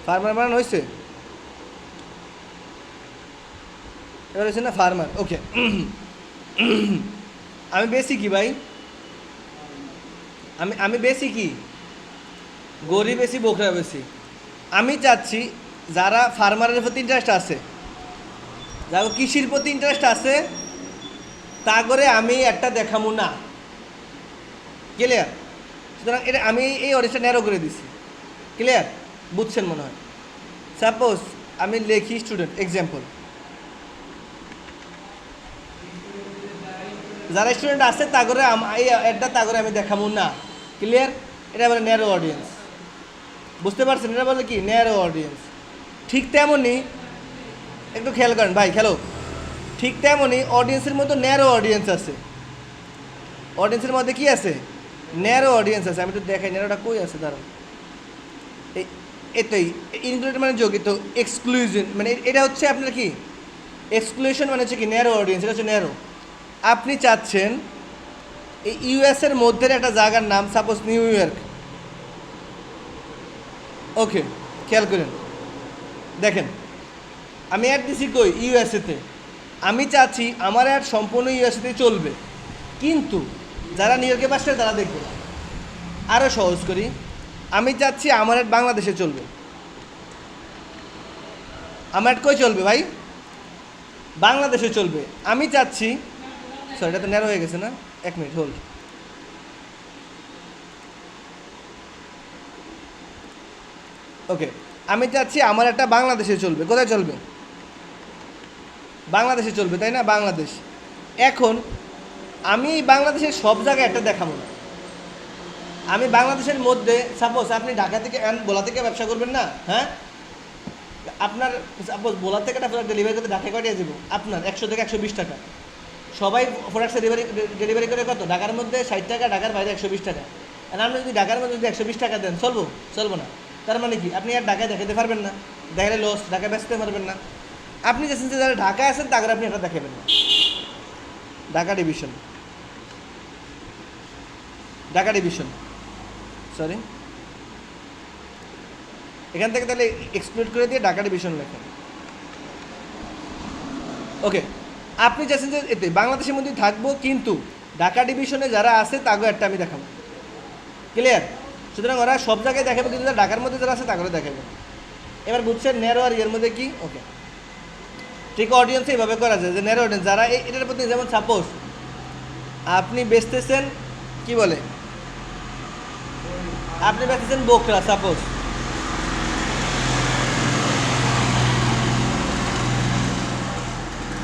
ফার্মার বানানো হয়েছে, এবার হচ্ছে না ফার্মার। ওকে, আমি বেশি কি ভাই, আমি বেশি কি, গরিব বেশি, বোকরা বেশি। আমি চাচ্ছি যারা ফার্মারের প্রতি ইন্টারেস্ট আছে, যারা কৃষির প্রতি ইন্টারেস্ট আছে, তা করে আমি একটা দেখাবো না। ক্লিয়ার? সুতরাং এটা আমি এই অডিয়েন্সটা ন্যারো করে দিছি। ক্লিয়ার? বুঝছেন মনে হয়। সাপোজ আমি লেখি স্টুডেন্ট, এক্সাম্পল, যারা স্টুডেন্ট আছে তা করে এই অ্যাডটা তা করে আমি দেখাবো না। ক্লিয়ার? এটা বলে ন্যারো অডিয়েন্স। বুঝতে পারছেন? এটা বলে কি ন্যারো অডিয়েন্স। ঠিক তেমনই একটু খেয়াল করেন ভাই, খেলো, ঠিক তেমনই অডিয়েন্সের মতো ন্যারো অডিয়েন্স আছে। অডিয়েন্সের মধ্যে কি আছে? ন্যারো অডিয়েন্স আছে। আমি একটু দেখাই ন্যারোটা কই আছে, দাঁড়ান। এটাই ইনক্লুডেড মানে যোগ, তো এক্সক্লুশন মানে এটা হচ্ছে আপনার কি এক্সক্লুশন মানে হচ্ছে কি ন্যারো অডিয়েন্স, এটা হচ্ছে ন্যারো। আপনি চাচ্ছেন এই ইউএসের মধ্যে একটা জায়গার নাম, সাপোজ নিউ ইয়র্ক। ওকে, খেয়াল করেন, দেখেন আমি অ্যাড দিছি কই, ইউএসএতে। আমি চাচ্ছি আমার অ্যাড সম্পূর্ণ ইউএসএতে চলবে, কিন্তু যারা নিউ ইয়র্কে বাস করে তারা দেখবে না। আরও সহজ করি, আমি চাচ্ছি আমার অ্যাড বাংলাদেশে চলবে। আমার অ্যাড কই চলবে ভাই? বাংলাদেশে চলবে। আমি চাচ্ছি, সরি এটা তো ন্যারো হয়ে গেছে না, 1 মিনিট হোল্ড। ওকে, আমি চাচ্ছি আমার একটা বাংলাদেশে চলবে। কোথায় চলবে? বাংলাদেশে চলবে, তাই না? বাংলাদেশ। এখন আমি বাংলাদেশের সব জায়গায় একটা দেখাবো না। আমি বাংলাদেশের মধ্যে, সাপোজ আপনি ঢাকা থেকে ভোলা থেকে ব্যবসা করবেন না, হ্যাঁ, আপনার সাপোজ ভোলা থেকে একটা প্রোডাক্ট ডেলিভারি করতে ঢাকায় কটিয়ে দেবো আপনার 100 থেকে 120 টাকা। সবাই প্রোডাক্ট ডেলিভারি করে কত? ঢাকার মধ্যে 60 টাকা, ঢাকার বাইরে 120 টাকা। আর আপনি যদি ঢাকার মধ্যে যদি 120 টাকা দেন, চলবো না। তার মানে কি আপনি আর ঢাকায় দেখাতে পারবেন না, দেখালে লস, ঢাকায় বেচতে পারবেন না। আপনি চাচ্ছেন যে যারা ঢাকায় আছেন তাদের আপনি এটা দেখাবেন না। Dhaka division, Dhaka division, sorry, এখান থেকে তাহলে এক্সক্লুড করে দিয়ে ঢাকা ডিভিশন লেখেন। ওকে, আপনি চাচ্ছেন যে এতে বাংলাদেশের মধ্যে থাকবো, কিন্তু ঢাকা ডিভিশনে যারা আছে তাগো একটা আমি দেখাবো। ক্লিয়ার? সুতরাং ওরা সব জায়গায় দেখাবে, কিন্তু ঢাকার মধ্যে যারা আছে তাগরে দেখাবে। এবার বুঝছেন ন্যারো আর এর মধ্যে কি? ওকে, ঠিক অডিয়েন্স এইভাবে করা যায় যে ন্যারো অডিয়েন্স যারা এটার প্রতি, যেমন সাপোজ আপনি বেচতেছেন কি বলে, আপনি বেচতেছেন বোকরা, সাপোজ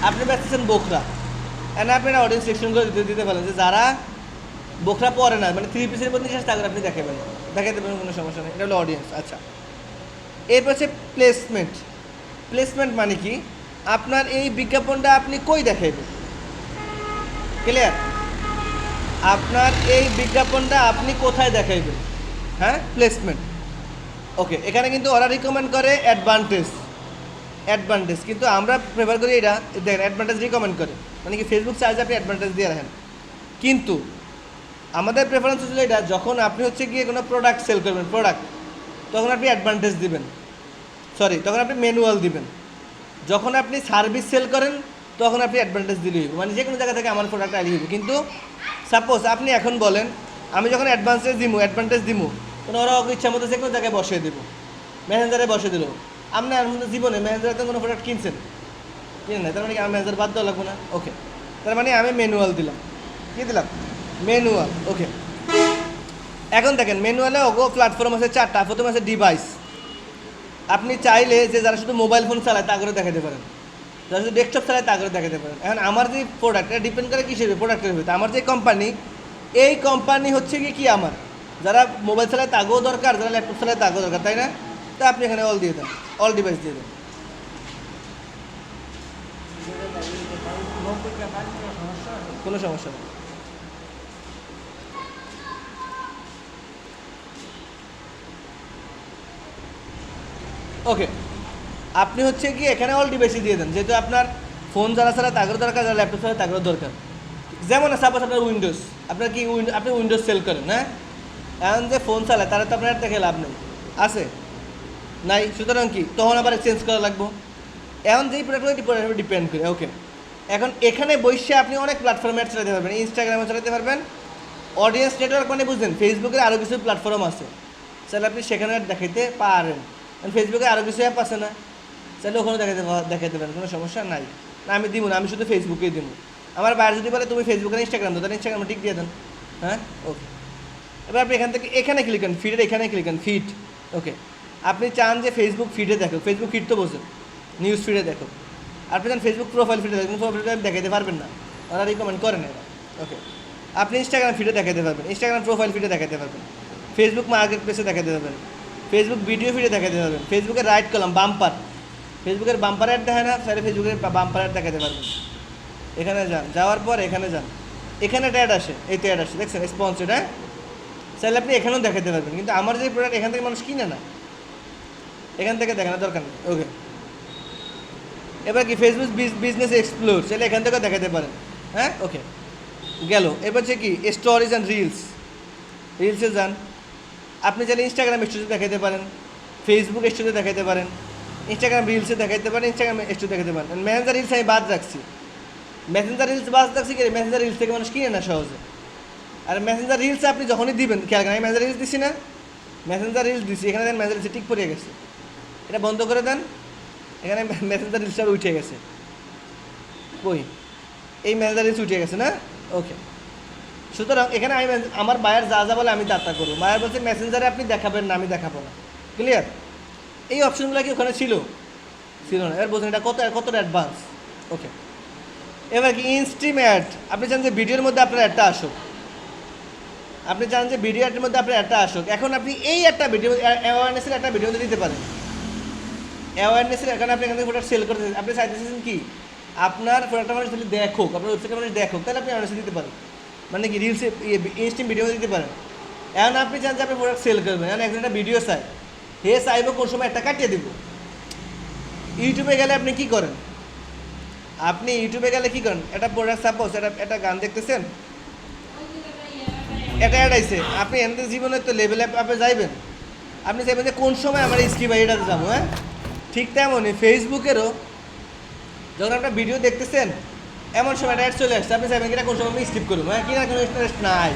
আপনি বেচতেছেন বোখরা, এন্ড আপনি একটা অডিয়েন্স সিলেকশন করে দিতে পারেন যে যারা বোখরা পরে না, মানে 3 পিসের মধ্যে তাদের আপনি দেখাবেন, দেখাতে পারেন, কোনো সমস্যা নেই। এটা হলো অডিয়েন্স। আচ্ছা, এরপর হচ্ছে প্লেসমেন্ট। প্লেসমেন্ট মানে কি, আপনার এই বিজ্ঞাপনটা আপনি কই দেখাইবেন, ক্লিয়ার? আপনার এই বিজ্ঞাপনটা আপনি কোথায় দেখাইবেন, হ্যাঁ, প্লেসমেন্ট। ওকে, এখানে কিন্তু ওরা রিকমেন্ড করে অ্যাডভান্টেজ, কিন্তু আমরা প্রেফার করি এটা, দেখেন অ্যাডভান্টেজ রিকমেন্ড করে, মানে কি ফেসবুক চার্জে আপনি অ্যাডভান্টেজ দিয়ে রাখেন। কিন্তু আমাদের প্রেফারেন্স হচ্ছে এটা, যখন আপনি হচ্ছে গিয়ে কোনো প্রোডাক্ট সেল করবেন, তখন আপনি অ্যাডভান্টেজ দিবেন, তখন আপনি ম্যানুয়াল দিবেন। যখন আপনি সার্ভিস সেল করেন তখন আপনি অ্যাডভান্টেজ দিলেই হইব, মানে যে কোনো জায়গা থেকে আমার প্রোডাক্ট আইলে হইব। কিন্তু সাপোজ আপনি এখন বলেন আমি যখন অ্যাডভান্টেজ দিমু, তখন ওরা ইচ্ছা মতো যে কোনো জায়গায় বসিয়ে দেবো, ম্যানেজারে বসে দিল। আপনি আর জীবনে ম্যানেজারে তো কোনো প্রোডাক্ট কিনছেন, কিনে না, তার মানে কি আমার ম্যানেজার বাদ দেওয়া লাগবো না? ওকে, তার মানে আমি ম্যানুয়াল দিলাম, কী দিলাম, ম্যানুয়াল। ওকে, এখন দেখেন ম্যানুয়ালে ওগো প্ল্যাটফর্ম আছে 4টা। প্রথম আছে ডিভাইস, আপনি চাইলে যে যারা শুধু মোবাইল ফোন চালায় তা করে দেখাতে পারেন, যারা শুধু ডেস্কটপ চালায় তা করে দেখাতে পারেন। এখন আমার যে প্রোডাক্ট, এটা ডিপেন্ড করে কিসের প্রোডাক্টের উপর। আমার যে কোম্পানি, এই কোম্পানি হচ্ছে কি আমার যারা মোবাইল চালায় তাগেও দরকার, যারা ল্যাপটপ চালায় তাগেও দরকার, তাই না? তা আপনি এখানে অল দিয়ে দেন, অল ডিভাইস দিয়ে দেন, কোনো সমস্যা নেই। ওকে, আপনি হচ্ছে কি এখানে অল ডিভাইসই দিয়ে দেন, যেহেতু আপনার ফোন যারা ছাড়া তাগেরও দরকার, যারা ল্যাপটপ ছাড়া তাগেরও দরকার। যেমন সাপোজ আপনার উইন্ডোজ, আপনার কি আপনি উইন্ডোজ সেল করেন, হ্যাঁ, এখন যে ফোন চালায় তারা তো আপনার দেখে লাভ নেই, আছে নাই, সুতরাং কি তখন আবার চেঞ্জ করা লাগবো। এখন যেই প্রোডাক্টগুলো ডিপেন্ড করে। ওকে, এখন এখানে বসে আপনি অনেক প্ল্যাটফর্মে অ্যাড চালাতে পারবেন, ইনস্টাগ্রামে চালাতে পারবেন, অডিয়েন্স নেটওয়ার্ক মানে বুঝলেন, ফেসবুকের আরও কিছু প্ল্যাটফর্ম আছে, তাহলে আপনি সেখানে দেখাইতে পারেন। ফেসবুকে আরও কিছু অ্যাপ আছে না, তাহলে ওখানে দেখাতে পারেন, কোনো সমস্যা নাই। না আমি দিব না, আমি শুধু ফেসবুকেই দিব। আমার বাইরে যদি বলে তুমি ফেসবুকে ইনস্টাগ্রাম দাও, তাহলে ইনস্টাগ্রামে টিক দিয়ে দেন, হ্যাঁ। ওকে, এবার আপনি এখান থেকে এখানে ক্লিক করেন, ফিডের এখানে ক্লিক করেন, ফিড। ওকে, আপনি চান যে ফেসবুক ফিডে দেখো, ফেসবুক ফিড তো বোঝেন, নিউজ ফিডে দেখো। আপনি চান ফেসবুক প্রোফাইল ফিডে দেখুন, প্রোফাইল ফিডে দেখাতে পারবেন না, ওরা রিকমেন্ড করেন এরা। ওকে, আপনি ইনস্টাগ্রাম ফিডে দেখাতে পারবেন, ইনস্টাগ্রাম প্রোফাইল ফিডে দেখাতে পারবেন, ফেসবুক মার্কেট প্লেসে দেখাতে পারবেন, ফেসবুক ভিডিও ফিডে দেখাতে পারবেন, ফেসবুকের রাইট কলাম বাম্পার, ফেসবুকের বাম্পার অ্যাড দেখে না, তাহলে ফেসবুকের বাম্পার অ্যাড দেখাতে পারবেন। এখানে যান, যাওয়ার পর এখানে যান, এখানে একটা অ্যাড আসে, এই তো অ্যাড আসে, দেখছেন স্পন্সর, হ্যাঁ, তাহলে আপনি এখানেও দেখাতে পারবেন। কিন্তু আমার যে প্রোডাক্ট এখান থেকে মানুষ কিনে না, এখান থেকে দেখানোর দরকার নেই। ওকে, এবার কি ফেসবুক বিজনেস এক্সপ্লোর, তাহলে এখান থেকেও দেখাতে পারেন, হ্যাঁ। ওকে, গেল। এবার হচ্ছে কি স্টোরিজ অ্যান্ড রিলসে যান, আপনি চাইলে ইনস্টাগ্রাম স্টোরিতে দেখাতে পারেন, ফেসবুক স্টোরিতে দেখাতে পারেন, ইনস্টাগ্রাম রিলসে দেখাতে পারেন, ইনস্টাগ্রাম স্টোরি দেখাতে পারেন। মেসেঞ্জার রিলস আমি বাদ রাখছি, মেসেঞ্জার রিলস বাদ রাখছি কি, মেসেঞ্জার রিলস থেকে মানুষ কিনে না সহজে। আর মেসেঞ্জার রিলস আপনি যখনই দিবেন, খেয়াল করেন আমি মেসেঞ্জার রিলস দিচ্ছি না, মেসেঞ্জার রিলস দিচ্ছি, এখানে দেন মেসেঞ্জার রিলসে টিক পড়ে গেছে, এটা বন্ধ করে দেন, এখানে মেসেঞ্জার রিলসটা উঠে গেছে, কই এই মেসেঞ্জার রিলস উঠে গেছে না। ওকে, সুতরাং এখানে আমি আমার বায়ার যা যা বলে আমি তা করবো। বায়ার বলছে মেসেঞ্জারে আপনি দেখাবেন না, আমি দেখাবো না, ক্লিয়ার? এই অপশনগুলো কি ওখানে ছিল না? এবার বলছেন এটা কতটা অ্যাডভান্স। ওকে, এবার কি ইনস্ট্রিম অ্যাড, আপনি চান যে ভিডিওর মধ্যে আপনার অ্যাডটা আসুক, আপনি চান যে ভিডিও অ্যাডের মধ্যে আপনার অ্যাডটা আসুক। এখন আপনি এই একটা ভিডিও অ্যাওয়ারনেসের একটা ভিডিও মধ্যে দিতে পারেন, অ্যাওয়ারনেসের এখানে আপনি এখান থেকে প্রোডাক্ট সেল করতে, আপনি চাইতেছেন কি আপনার প্রোডাক্টটা মানুষ যদি দেখুক, আপনার ওয়েবসাইটে মানুষ দেখুক, তাহলে আপনি অ্যাওয়ারনেসে দিতে পারেন, মানে কি রিলসে ইনস্ট্রিম ভিডিও দিতে পারেন। এখন আপনি চান যে আপনি প্রোডাক্ট সেল করবেন, এখন একজন একটা ভিডিও চাই, হে চাইব কোন সময় একটা কাটিয়ে দিব। ইউটিউবে গেলে আপনি কি করেন, একটা প্রোডাক্ট সাপোজ একটা গান দেখতেছেন, এটা অ্যাড আইছে, আপনি এমনি জীবনে তো লেভেল আপে যাইবেন, আপনি চাইবেন যে কোন সময় আমার এই স্কিপ এটাতে যাবো, হ্যাঁ। ঠিক তেমনই ফেসবুকেরও যখন আপনার ভিডিও দেখতেছেন, এমন সময় অ্যাড চলে আসছে, আপনি চাইবেন এটা কোন সময় আমি স্কিপ করবো, হ্যাঁ, কিনা কোনো ইন্টারেস্ট নাই,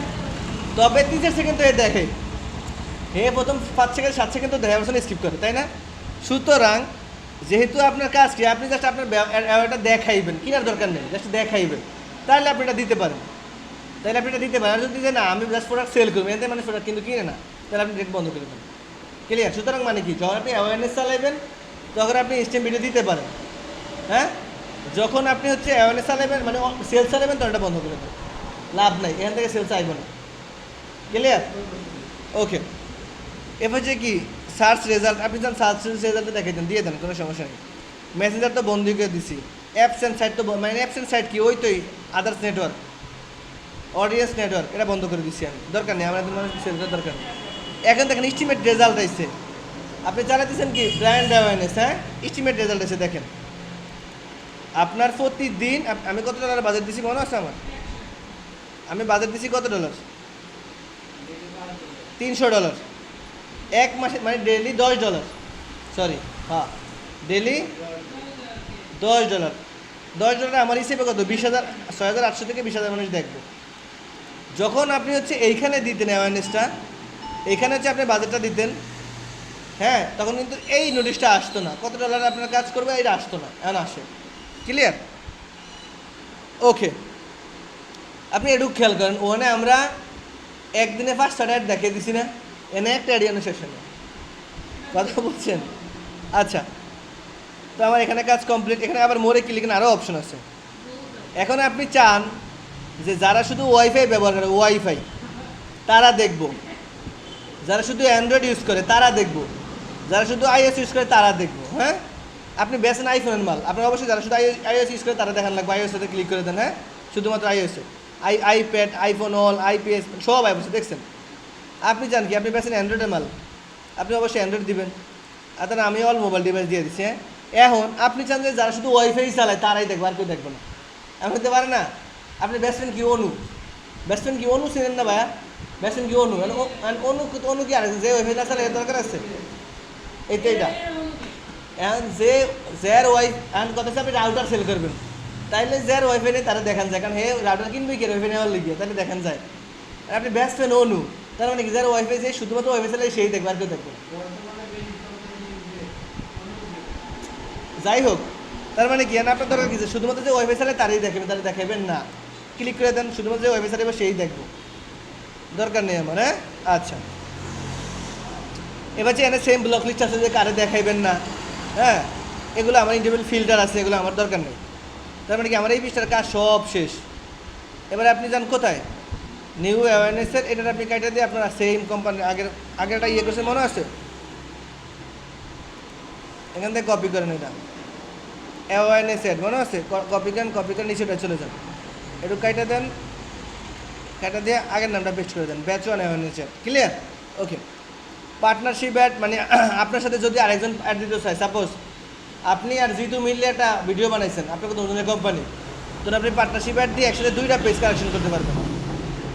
তবে 3 সেকেন্ড তো দেখে, প্রথম 5 সেকেন্ড 7 সেকেন্ড তো দেখা স্কিপ করে, তাই না? সুতরাং যেহেতু আপনার কাজ কি, আপনি জাস্ট আপনার এটা দেখাইবেন, কেনার দরকার নেই, জাস্ট দেখাইবেন, তাহলে আপনি এটা দিতে পারেন, আর যদি না আমি জাস্ট প্রোডাক্ট সেল করবো, এতে মানে প্রোডাক্ট কিন্তু কিনে না, তাহলে আপনি ডেট বন্ধ করে দেবেন, ক্লিয়ার? সুতরাং মানে কি, যখন আপনি অ্যাওয়ারনেস চালাইবেন তখন আপনি ইনস্ট্যান্ট ভিডিও দিতে পারেন, হ্যাঁ, যখন আপনি হচ্ছে অ্যাওয়ারনেস চালাবেন মানে সেলস চালাবেন তখন এটা বন্ধ করে দেবেন, লাভ নাই, এখান থেকে সেলস আইব না। ক্লিয়ার? ওকে। এবার হচ্ছে কি সার্চ রেজাল্ট, আপনি যান সার্চ রেজাল্টে দেখে দেন, দিয়ে দেন, কোনো সমস্যা নেই। মেসেঞ্জার তো বন্ধ করে দিছি, অ্যাপস অ্যান্ড সাইট তো মানে অ্যাপস অ্যান্ড সাইট কি ওই তোই আদার্স নেটওয়ার্ক, অডিয়েন্স নেটওয়ার্ক, এটা বন্ধ করে দিচ্ছি আমি, দরকার নেই, আমার মানুষ সেলসের দরকার নেই। এখন দেখেন ইস্টিমেট রেজাল্ট আসছে, আপনি চালাতেছেন কি ব্র্যান্ড অ্যাওয়ারনেস, হ্যাঁ ইস্টিমেট রেজাল্ট এসে দেখেন আপনার প্রতিদিন আমি কত ডলার বাজেট দিছি মনে আছে আমার? আমি বাজেট দিছি কত ডলার? $300 এক মাসে, মানে ডেইলি $10, সরি হ্যাঁ ডেইলি $10। $10 আমার হিসেবে কত? 20,000, 6,800 থেকে 20,000 মানুষ দেখবো। যখন আপনি হচ্ছে এইখানে দিতেন অ্যাওয়ারনেসটা, এইখানে হচ্ছে আপনি বাজেটটা দিতেন, হ্যাঁ তখন কিন্তু এই নোটিশটা আসতো না, কত ডলার আপনার কাজ করবে এটা আসতো না, এখন আসে। ক্লিয়ার? ওকে। আপনি এটুকু খেয়াল করেন, ওখানে আমরা একদিনে 5-6টা অ্যাড দেখিয়ে দিছি না, এনে একটা অ্যাডিয়ানো সেশনে, কথা বলছেন? আচ্ছা, তো আমার এখানে কাজ কমপ্লিট। এখানে আবার মোরে ক্লিক আরও অপশন আছে। এখন আপনি চান যে যারা শুধু ওয়াইফাই ব্যবহার করে, ওয়াইফাই তারা দেখব, যারা শুধু অ্যান্ড্রয়েড ইউজ করে তারা দেখব, যারা শুধু আইওএস ইউজ করে তারা দেখব। হ্যাঁ আপনি বেছেন আইফোনের মাল, আপনার অবশ্যই যারা শুধু আইওএস ইউজ করে তারা দেখান লাগবে, আইওএসে ক্লিক করে দেন, হ্যাঁ শুধুমাত্র আইওএসে, আইপ্যাড, আইফোন অল, আইপিএস সব আইওএস দেখছেন। আপনি জান কি আপনি বেছেন অ্যান্ড্রয়েডের মাল, আপনি অবশ্যই অ্যান্ড্রয়েড দিবেন, আর তাহলে আমি অল মোবাইল ডিভাইস দিয়ে দিচ্ছি। হ্যাঁ এখন আপনি চান যে যারা শুধু ওয়াইফাই চালায় তারাই দেখবো, আর কেউ দেখবো না, এমন হতে পারে না। আপনি বেসবেন কি অনু, বেসবেন কি অনু চিনেন না ভাইয়া? বেসবেন কি অনু, অনু অনু কি আর যে ওয়াইফাই না চালায় দরকার আছে? এইটা এইটা এখন যে যার ওয়াইফ এখন কথা হচ্ছে আপনি রাউটার সেল করবেন, তাইলে যার ওয়াইফাই নেই তারা দেখান যায়, কারণ হে রাউটার কিনবে কি ওয়াইফাই নেওয়ার লিগে, তাহলে দেখান যায়। আর আপনি বেসবেন অনু, তার মানে কি যার ওয়াইফাই যে শুধুমাত্র ওয়াইফাই চালায় সেই দেখবে, আর কেউ দেখবে না। যাই হোক, তার মানে কি আপনার দরকার কি শুধুমাত্র যে ওয়াইফাই চালায় তারই দেখবেন, তারা দেখাবেন না, ক্লিক করে দেন, শুধুমাত্র যে ওয়াইফাই চালাবে সেই দেখবো, দরকার নেই আমার। হ্যাঁ আচ্ছা, এবার যে এনে সেম ব্লক লিস্ট আছে যে কারে দেখাইবেন না, হ্যাঁ এগুলো আমার ইন্ডিভিজুয়াল ফিল্টার আছে, এগুলো আমার দরকার নেই। তার মানে কি আমার এই পৃষ্ঠার কাজ সব শেষ। এবারে আপনি যান কোথায়, নিউ অ্যাওয়ারনেসের, এটার আপনি কাইটা দিয়ে আপনারা সেম কোম্পানি আগের একটা ইয়ে করছে মনে আছে, এখান থেকে কপি করেন, এটা অ্যাওয়ারনেস অ্যাড মনে আছে, কপি করেন নিচেটা চলে যান, একটু কাইটা দেন, কাইটা দিয়ে আগের নামটা পেস্ট করে দেন, ব্যাচ 1 অ্যাওয়ারনেস অ্যাড। ক্লিয়ার? ওকে। পার্টনারশিপ অ্যাড মানে আপনার সাথে যদি আরেকজন অ্যাড দিতে চায়, সাপোজ আপনি আর জিতু মিললে একটা ভিডিও বানাইছেন, আপনার কোনো ধরনের কোম্পানি, তখন আপনি পার্টনারশিপ অ্যাড দিয়ে একসাথে 2টা পেজ কালেকশন করতে পারবেন,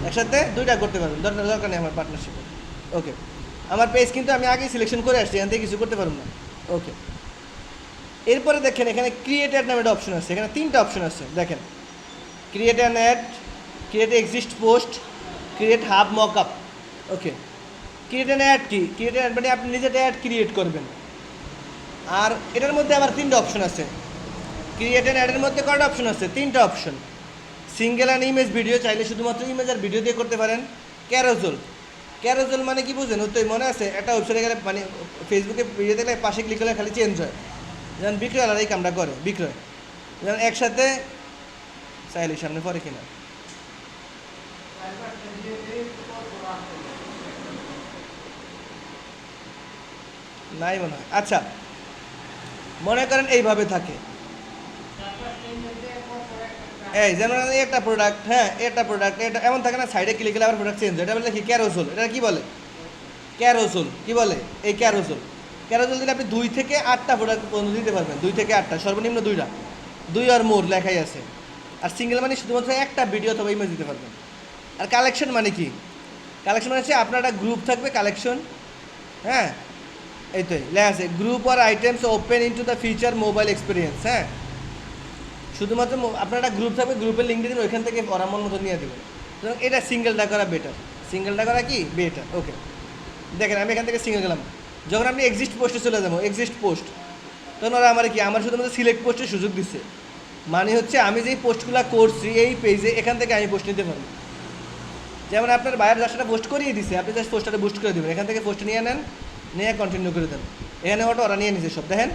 একসাথে 2টা করতে পারবেন, দরকার নেই আমার পার্টনারশিপ। ওকে, আমার পেজ কিন্তু আমি আগেই সিলেকশন করে আসছি, এখান থেকে কিছু করতে পারবো না। ওকে, এরপরে দেখেন এখানে ক্রিয়েট অ্যাড নামে একটা অপশন আছে, এখানে 3টা অপশন আছে দেখেন, create an add, create exist post, create hub mockup. Okay, create an add কি? ক্রিয়েট অ্যাড মানে আপনি নিজেটা অ্যাড ক্রিয়েট করবেন, আর এটার মধ্যে আবার 3টা অপশন আছে। ক্রিয়েট অ্যান অ্যাডের মধ্যে কয়টা অপশন আছে? 3টা option. Single and image video, চাইলে শুধুমাত্র ইমেজ আর ভিডিও দিয়ে করতে পারেন। ক্যারোজল, ক্যারোজল মানে কি বুঝেন? ওই তো মনে আছে একটা ওয়েবসাইটে গেলে মানে ফেসবুকে ভিডিও দেখলে পাশে ক্লিক করলে খালি চেঞ্জ হয়, যেমন বিক্রয়ওয়ালারা এই কামটা করে, বিক্রয় যেমন একসাথে চাইলে সামনে পরে কিনা নাই মনে হয়। আচ্ছা, মনে করেন এইভাবে থাকে, এই যেমন একটা প্রোডাক্ট, হ্যাঁ এটা প্রোডাক্ট, এটা এমন থাকে না, সাইডে ক্লিক করলে আবার প্রোডাক্ট চেঞ্জ হয়, এটা বলে কি? ক্যারোসেল। এটা কি বলে? ক্যারোসেল। কি বলে? এই ক্যারোসেল। ক্যারোসেল দিলে আপনি 2 থেকে 8টা প্রোডাক্ট পর্যন্ত দিতে পারবেন, 2 থেকে 8টা, সর্বনিম্ন 2টা, 2 আর মোর লেখাই আছে। আর সিঙ্গেল মানে শুধুমাত্র একটা ভিডিও অথবা ইমেজ দিতে পারবেন। আর কালেকশন মানে কি? কালেকশন মানে হচ্ছে আপনার একটা গ্রুপ থাকবে, কালেকশন, হ্যাঁ এই তো লেখা আছে, group are items open into the feature mobile experience. হ্যাঁ, শুধুমাত্র আপনার একটা গ্রুপ থাকবে, গ্রুপের লিঙ্ক দিয়ে দিন, ওইখান থেকে ওরা মন মতো নিয়ে দেবেন। সুতরাং এটা সিঙ্গেলটা করা বেটার, সিঙ্গেলটা করা কি বেটার। ওকে, দেখেন আমি এখান থেকে সিঙ্গেল গেলাম, যখন আপনি এক্সিস্ট পোস্টে চলে যাবো, এক্সিস্ট পোস্ট, তখন ওরা আমার কি, আমার শুধুমাত্র সিলেক্ট পোস্টের সুযোগ দিচ্ছে, মানে হচ্ছে আমি যেই পোস্টগুলো করছি এই পেজে, এখান থেকে আমি পোস্ট নিতে পারবো। যেমন আপনার বায়ার রাস্তাটা পোস্ট করিয়ে দিছে, আপনি জাস্ট পোস্টটা বুস্ট করে দেবেন, এখান থেকে পোস্ট নিয়ে নেন, নিয়ে কন্টিনিউ করে দেন। এখানে ওটা ওরা নিয়ে নিছে সব, দেখেন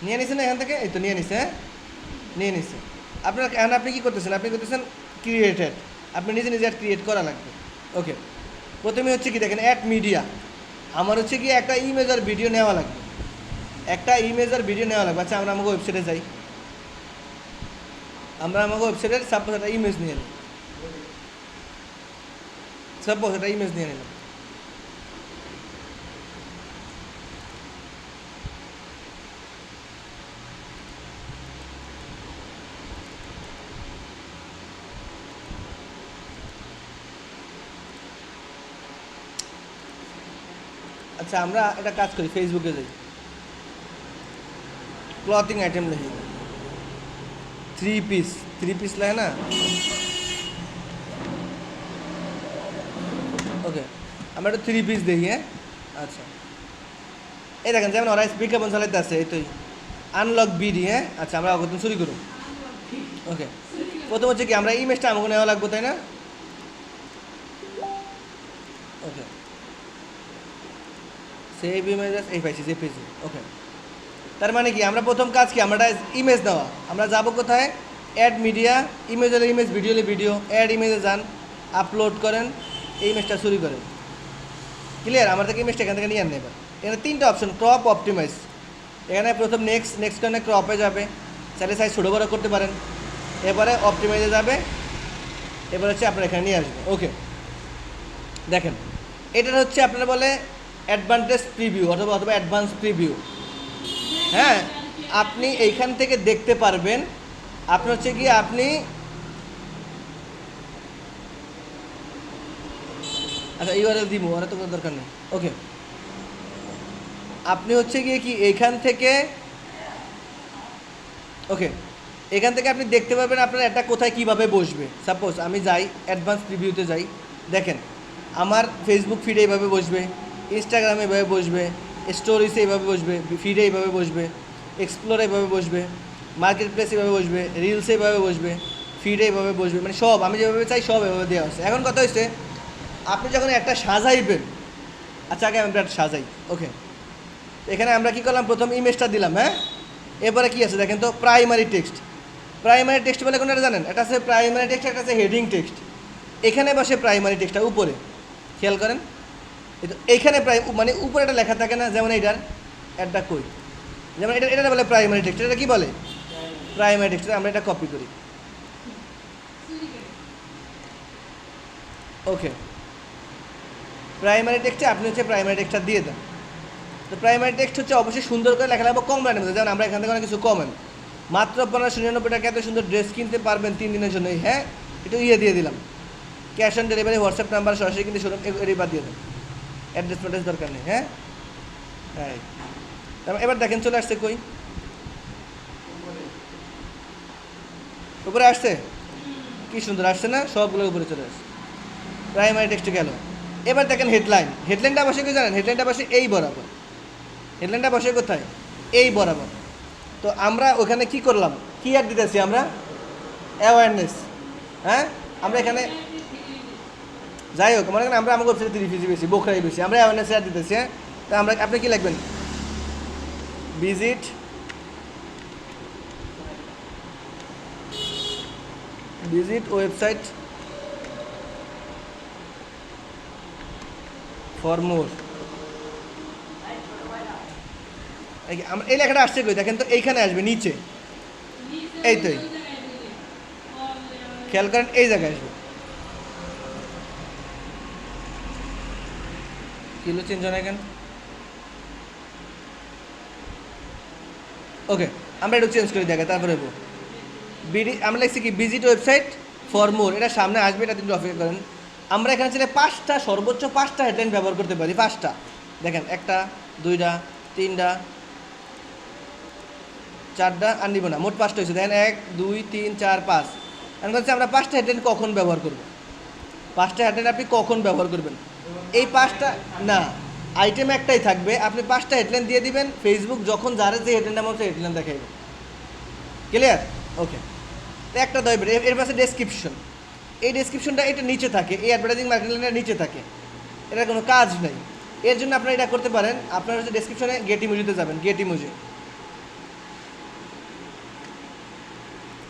নিয়ে নিছে না এখান থেকে, এই তো নিয়ে নিছে। হ্যাঁ নিয়ে নিছে। আপনার এখন আপনি কী করতেছেন, আপনি করতেছেন ক্রিয়েটেড, আপনি নিজে নিজে অ্যাড ক্রিয়েট করা লাগবে। ওকে, প্রথমে হচ্ছে কি দেখেন অ্যাড মিডিয়া, আমার হচ্ছে কি একটা ইমেজ আর ভিডিও নেওয়া লাগবে, একটা ইমেজ আর ভিডিও নেওয়া লাগবে। আচ্ছা আমরা আমাকে ওয়েবসাইটে যাই, আমরা আমাকে ওয়েবসাইটের সাপোজ একটা ইমেজ নিয়ে নিই, সাপোজ একটা ইমেজ নিয়ে নিলাম। আচ্ছা আমরা একটা কাজ করি, ফেসবুকে যাই, ক্লথিং আইটেম লিখি, থ্রি পিস লাগে না। ওকে, আমরা একটা থ্রি পিস দেখি। হ্যাঁ আচ্ছা, এই দেখেন যেমন ওরা বিজ্ঞাপন চালাইতে আছে, এই তো আনলক বিডি। হ্যাঁ আচ্ছা, আমরা অগতন শুরু করুন। ওকে, প্রথম হচ্ছে কি আমরা ইমেজটা আমাকে নেওয়া লাগবে, তাই না? ওকে, সেভ ইমেজ, এই পাইছি জেপিজি। ওকে, তার মানে কি আমরা প্রথম কাজ কি, আমরা ইমেজ নেওয়া, আমরা যাব কোথায়, অ্যাড মিডিয়া, ইমেজ হলে ইমেজ, ভিডিও হলে ভিডিও, অ্যাড ইমেজে যান, আপলোড করেন, এই ইমেজটা শুরু করেন। ক্লিয়ার? আমার থেকে ইমেজটা এখান থেকে নিয়ে আন। এবার এখানে তিনটা অপশন, ক্রপ, অপটিমাইজ। এখানে প্রথম নেক্সট কারণে ক্রপে যাবে, চাইলে সাইজ ছোটো বড়ো করতে পারেন। এবারে অপটিমাইজে যাবে, এবার হচ্ছে আপনার এখানে নিয়ে আসবে। ওকে, দেখেন এটা হচ্ছে আপনারা বলে অ্যাডভান্টেজ প্রিভিউ অথবা অ্যাডভান্স প্রিভিউ। হ্যাঁ, আপনি এইখান থেকে দেখতে পারবেন, আপনার হচ্ছে কি আপনি, আচ্ছা ইউআরএল দিব, ওরা তো কোনো দরকার নেই। ওকে, আপনি হচ্ছে গিয়ে কি এইখান থেকে, ওকে এখান থেকে আপনি দেখতে পারবেন আপনার এটা কোথায় কীভাবে বসবে। সাপোজ আমি যাই অ্যাডভান্স প্রিভিউতে যাই, দেখেন আমার ফেসবুক ফিডে এইভাবে বসবে, ইনস্টাগ্রামে এইভাবে বসবে, স্টোরিসে এইভাবে বসবে, ফিডে এইভাবে বসবে, এক্সপ্লোরে এইভাবে বসবে, মার্কেট প্লেস এইভাবে বসবে, রিলসে এইভাবে বসবে, ফিডে এইভাবে বসবে, মানে সব আমি যেভাবে চাই সব এভাবে দেওয়া আছে। এখন কথা হচ্ছে আপনি যখন একটা সাজাইবেন, আচ্ছা আগে আমরা একটা সাজাই। ওকে, এখানে আমরা কী করলাম, প্রথম ইমেজটা দিলাম। হ্যাঁ, এরপরে কী আছে দেখেন তো, প্রাইমারি টেক্সট। প্রাইমারি টেক্সট বলে কোনটা জানেন? এটা আছে প্রাইমারি টেক্সট, একটা আছে হেডিং টেক্সট। এখানে বসে প্রাইমারি টেক্সটটা উপরে, খেয়াল করেন এইখানে মানে উপরে একটা লেখা থাকে না, যেমন এইটার একটা কই, যেমন এটা বলে প্রাইমারি টেক্সট। এটা কি বলে? Primary text. আমরা এটা কপি করি। ওকে, প্রাইমারি টেক্সটে আপনি হচ্ছে প্রাইমারি টেক্সটটা দিয়ে দেন। তো প্রাইমারি টেক্সট হচ্ছে অবশ্যই সুন্দর করে লেখা লাগবে, কম রানের মধ্যে। যেমন আমরা এখান থেকে অনেক কিছু কমেন, মাত্র 1599 টাকা এত সুন্দর ড্রেস কিনতে পারবেন 3 দিনের জন্যই। হ্যাঁ, একটু দিয়ে দিলাম, cash on delivery, WhatsApp number, সরাসরি কিন্তু শোরুম, এবার দিয়ে দেন, অ্যাড্রেস ম্যাড্রেস দরকার নেই। হ্যাঁ হ্যাঁ, এবার দেখেন চলে আসছে, কই উপরে আসছে, কি সুন্দর আসছে না, সবগুলো উপরে চলে আসছে, প্রাইমারি টেক্সটে গেল। এবার দেখেন হেডলাইনটা বসে কি জানেন, হেডলাইনটা বসে এই বরাবর, হেডলাইনটা বসে কোথায়, এই বরাবর। তো আমরা ওখানে কি করলাম, কি অ্যাড দিতেছি আমরা, অ্যাওয়ারনেস। হ্যাঁ, আমরা এখানে যাই হোক, মনে করেন আমরা আমাকে ওয়েবসাইটে 30 পিজি বেশি, বোখরাই বেশি, আমরা অ্যাওয়ারনেস অ্যাড দিতেছি। হ্যাঁ, তা আমরা, আপনি কি লিখবেন, ভিজিট ওয়েবসাইট ফর মোর। এই লেখাটা আসছে কই দেখেন তো, এইখানে আসবে নিচে, এই তো খেয়াল করেন, এই জায়গায় আসবে। কিলো চেঞ্জ হয় না কেন? ওকে, আমরা একটু চেঞ্জ করে দেখা, তারপরে আমরা লিখছি কি ভিজিট ওয়েবসাইট ফর মোর, এটা সামনে আসবে, এটা কিন্তু অপেক্ষা করেন। আমরা এখানে ছিল সর্বোচ্চ 5টা হেডলাইন ব্যবহার করতে পারি, 5টা। দেখেন 1টা 2টা 3টা 4টা, আর নিব না, মোট 5টা হয়েছে। দেখেন 1 2 3 4 5। এখন হচ্ছে আমরা 5টা হেডলাইন কখন ব্যবহার করব, 5টা হেডলাইন আপনি কখন ব্যবহার করবেন, এই 5টা না, আইটেম একটাই থাকবে, আপনি 5টা হেডলাইন দিয়ে দিবেন, ফেসবুক যখন যারে যে হেডলাইনটা মতো হেডলাইন দেখাইবে। ক্লিয়ার? ওকে, তো একটা দইবেন, এর পাশে ডেসক্রিপশন, এই ডেসক্রিপশনটা এটা নিচে থাকে, এই অ্যাডভার্টাইজিং মার্কেটিংয়ের নিচে থাকে, এটার কোনো কাজ নেই। এর জন্য আপনারা এটা করতে পারেন, আপনারা হচ্ছে ডেসক্রিপশনে গেট ইমোজিতে যাবেন, গেট ইমোজি,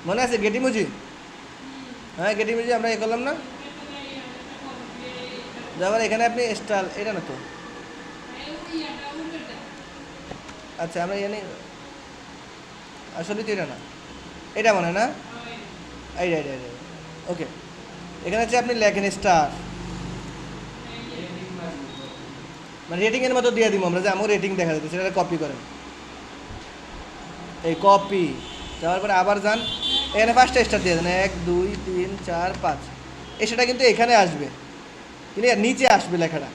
মনে আছে গেট ইমোজি? হ্যাঁ গেট ইমোজি আমরা এ করলাম না, যাবার এখানে আপনি স্টাইল এটা না তো, আচ্ছা আমরা জানি আসলে তো এটা না, এটা মনে হয় না, এইটা এইটা এইটা ওকে। এখানে হচ্ছে আপনি লেখেন স্টার, মানে রেটিংয়ের মতো দিয়ে দিব আমরা, যে আমার রেটিং দেখা যাচ্ছে সেটা কপি করেন, এই কপি যাওয়ার পরে আবার যান, এখানে 5টা স্টার দিয়ে দেন, 1 2 3 4 5, সেটা কিন্তু এখানে আসবে, ক্লিয়ার, নিচে আসবে লেখাটা,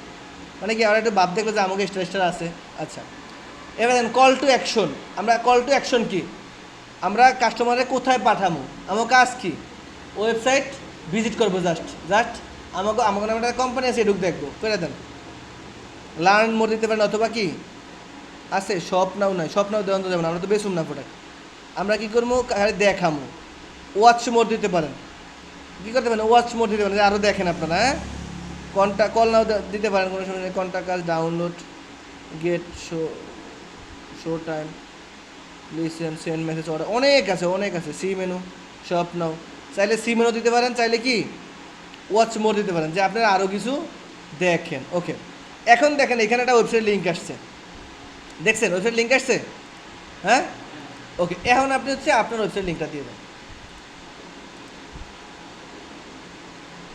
মানে কি আমরা একটু ভাব দেখলো যে আমাকে স্টার স্টার আছে। আচ্ছা এবার দেন কল টু অ্যাকশন, আমরা কল টু অ্যাকশন কি, আমরা কাস্টমারে কোথায় পাঠাবো, আমার কাজ কি, ওয়েবসাইট ভিজিট করবো, জাস্ট জাস্ট আমাকে আমাকে নামে একটা কোম্পানি আছে ঢুক দেখবো, করে দেন, লার্ন মোড দিতে পারেন, অথবা কি আছে শপ নাও নাই, শপ নাও দেওয়া যাবে না, আমরা তো বেসুম না প্রোডাক্ট, আমরা কী করবো খালি দেখামো, ওয়াচ মোড দিতে পারেন, কী করতে পারেন ওয়াচ মোড দিতে পারেন, আরও দেখেন আপনারা, হ্যাঁ কল নাও দিতে পারেন, কোনো সময় কন্ট্যাক্ট কাজ download, get show, show time, listen, send message, order, অনেক আছে, সি মেনু, শপ নাও, চাইলে সি মেনু দিতে পারেন, চাইলে কি ওয়াচ মোড দিতে পারেন, যে আপনারা আরও কিছু দেখেন। ওকে এখন দেখেন এখানে একটা ওয়েবসাইট লিঙ্ক আসছে, দেখছেন ওয়েবসাইট লিঙ্ক আসছে, হ্যাঁ ওকে। এখন আপনি হচ্ছে আপনার ওয়েবসাইট লিঙ্কটা দিয়ে দেন,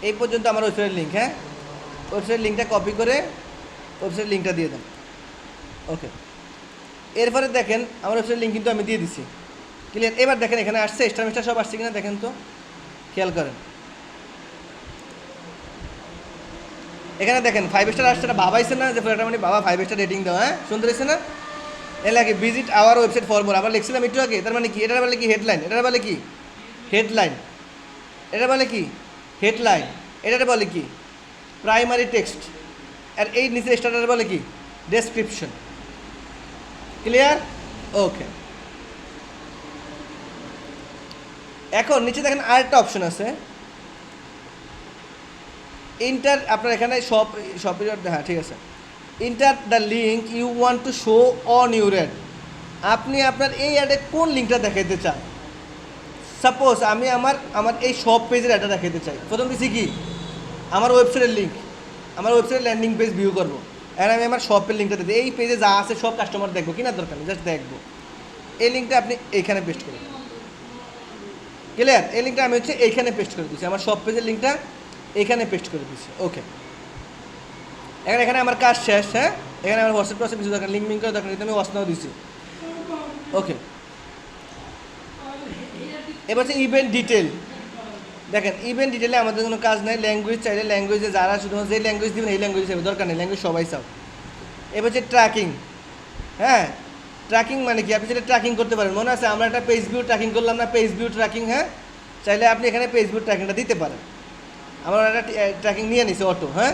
এই পর্যন্ত আমার ওয়েবসাইটের লিঙ্ক, হ্যাঁ ওয়েবসাইট লিঙ্কটা কপি করে ওয়েবসাইট লিঙ্কটা দিয়ে দেন। ওকে এরপরে দেখেন আমার ওয়েবসাইট লিঙ্ক কিন্তু আমি দিয়ে দিছি, ক্লিয়ার। এবার দেখেন এখানে আসছে স্টার মিস্টার সব আসছে কিনা দেখেন তো, খেয়াল করেন এখানে দেখেন 5 স্টার আসছে, না ভাবাইছে না যে ফ্ল্যাটটা মানে বাবা 5 স্টার রেটিং দাও, হ্যাঁ শুনতে রয়েছে না, এর লাগে visit our website for more, আবার লিখছিলাম একটু আগে, তার মানে কি এটার বলে কি হেডলাইন, এটার বলে কি হেডলাইন, এটা বলে কি হেডলাইন, এটার বলে কি প্রাইমারি টেক্সট, আর এই নিচে স্টার্টার বলে কি ডেসক্রিপশন, ক্লিয়ার। ওকে এখন নিচে দেখেন আরেকটা অপশন আছে, ইন্টার, আপনার এখানে সব হ্যাঁ ঠিক আছে, enter the link you want to show on your ad, আপনি আপনার এই অ্যাডে কোন লিঙ্কটা দেখাইতে চান। সাপোজ আমি আমার এই সব পেজের অ্যাডটা দেখাইতে চাই, প্রথম দিচ্ছি কি আমার ওয়েবসাইটের লিঙ্ক, আমার ওয়েবসাইটের ল্যান্ডিং পেজ ভিউ করবো, এখন আমি আমার শপের লিঙ্কটা দিতে, এই পেজে যা আছে সব কাস্টমার দেখবো, কিনা দরকার নেই, জাস্ট দেখবো, এই লিঙ্কটা আপনি এইখানে পেস্ট করবেন, ক্লিয়ার। এই লিঙ্কটা আমি হচ্ছে এইখানে পেস্ট করে দিচ্ছি, আমার সব পেজের লিঙ্কটা এইখানে পেস্ট করে দিচ্ছি। ওকে এখন এখানে আমার কাজ শেষ, হ্যাঁ এখানে আমার হোয়াটসঅ্যাপ আছে কিছু দরকার, লিঙ্ক মিঙ্ক করে দরকার, কিন্তু আমি ওয়াটসঅ্যাপও দিচ্ছি। ওকে এবার হচ্ছে ইভেন্ট ডিটেল, দেখেন ইভেন্ট ডিটেলে আমাদের কোনো কাজ নেই, ল্যাঙ্গুয়েজ চাইলে ল্যাঙ্গুয়েজে যারা শুধুমাত্র যে ল্যাঙ্গুয়েজ দেবেন এই ল্যাঙ্গুয়েজ হিসেবে দরকার নেই, ল্যাঙ্গুয়েজ সবাই চাও। এবার হচ্ছে ট্র্যাকিং, হ্যাঁ ট্র্যাকিং মানে কি আপনি সেটা ট্র্যাকিং করতে পারেন, মনে আছে আমরা একটা পেজ ভিউ ট্র্যাকিং করলাম না, পেজ ভিউ ট্র্যাকিং, হ্যাঁ চাইলে আপনি এখানে পেজ ভিউ ট্র্যাকিংটা দিতে পারেন, আমরা একটা ট্র্যাকিং নিয়ে নিছি অটো, হ্যাঁ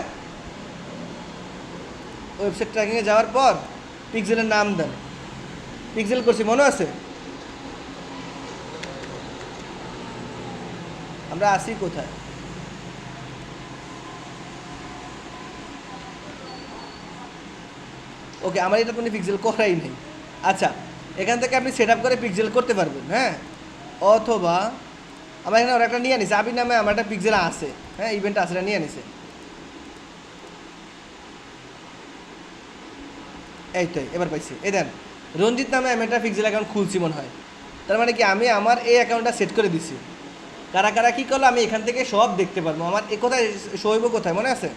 ওয়েবসাইট ট্র্যাকিংয়ে যাওয়ার পর পিক্সেলের নাম দেন, পিক্সেল করছি মনে আছে, আমরা আসি কোথায়, ওকে আমার এটা কোনো পিক্সেল করাই নেই। আচ্ছা এখান থেকে আপনি সেট আপ করে পিক্সেল করতে পারবেন, হ্যাঁ অথবা আমার এখানে ওরা একটা নিয়ে নিছে, আবির নামে আমার একটা পিক্সেল আছে, হ্যাঁ ইভেন্ট আছে, এটা নিয়ে নিছে, এই তো এবার পাইছি, এই দেন রঞ্জিত নামে আমি একটা পিক্সেল অ্যাকাউন্ট খুলছি মনে হয়, তার মানে কি আমি আমার এই অ্যাকাউন্টটা সেট করে দিছি, কারা কারা কী করলো আমি এখান থেকে সব দেখতে পারবো, আমার এ কোথায় শোইব কোথায় মনে আছে,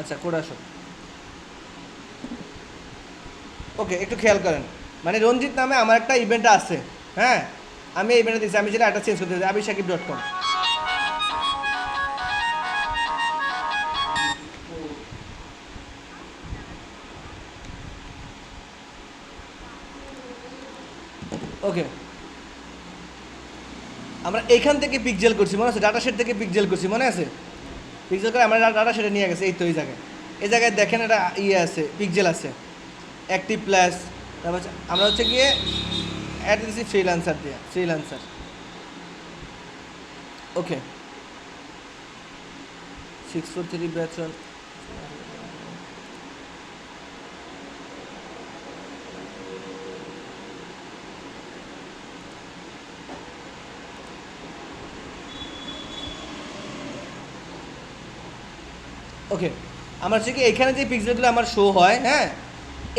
আচ্ছা কোড আসো। ওকে একটু খেয়াল করেন, মানে রঞ্জিত নামে আমার একটা ইভেন্ট আছে, হ্যাঁ আমি এই ইভেন্টে দিচ্ছি, আমি যেটা একটা চেঞ্জ করতে চাই abisakib.com, ওকে আমরা এইখান থেকে পিক্সেল করছি মনে আছে, ডাটা সেট থেকে পিক্সেল করছি মনে আছে, পিক্সেল করে আমরা ডাটা সেটে নিয়ে গেছে, এই তো এই জায়গায় দেখেন একটা ইয়ে আছে পিক্সেল আছে অ্যাক্টিভ প্লাস, তারপর আমরা হচ্ছে গিয়ে অ্যাড দিচ্ছি ফ্রিল্যান্সার দিয়ে, ফ্রিল্যান্সার। ওকে 643 ব্যাচ 1। ওকে আমার হচ্ছে কি এখানে যে পিক্সেলগুলো আমার শো হয়, হ্যাঁ,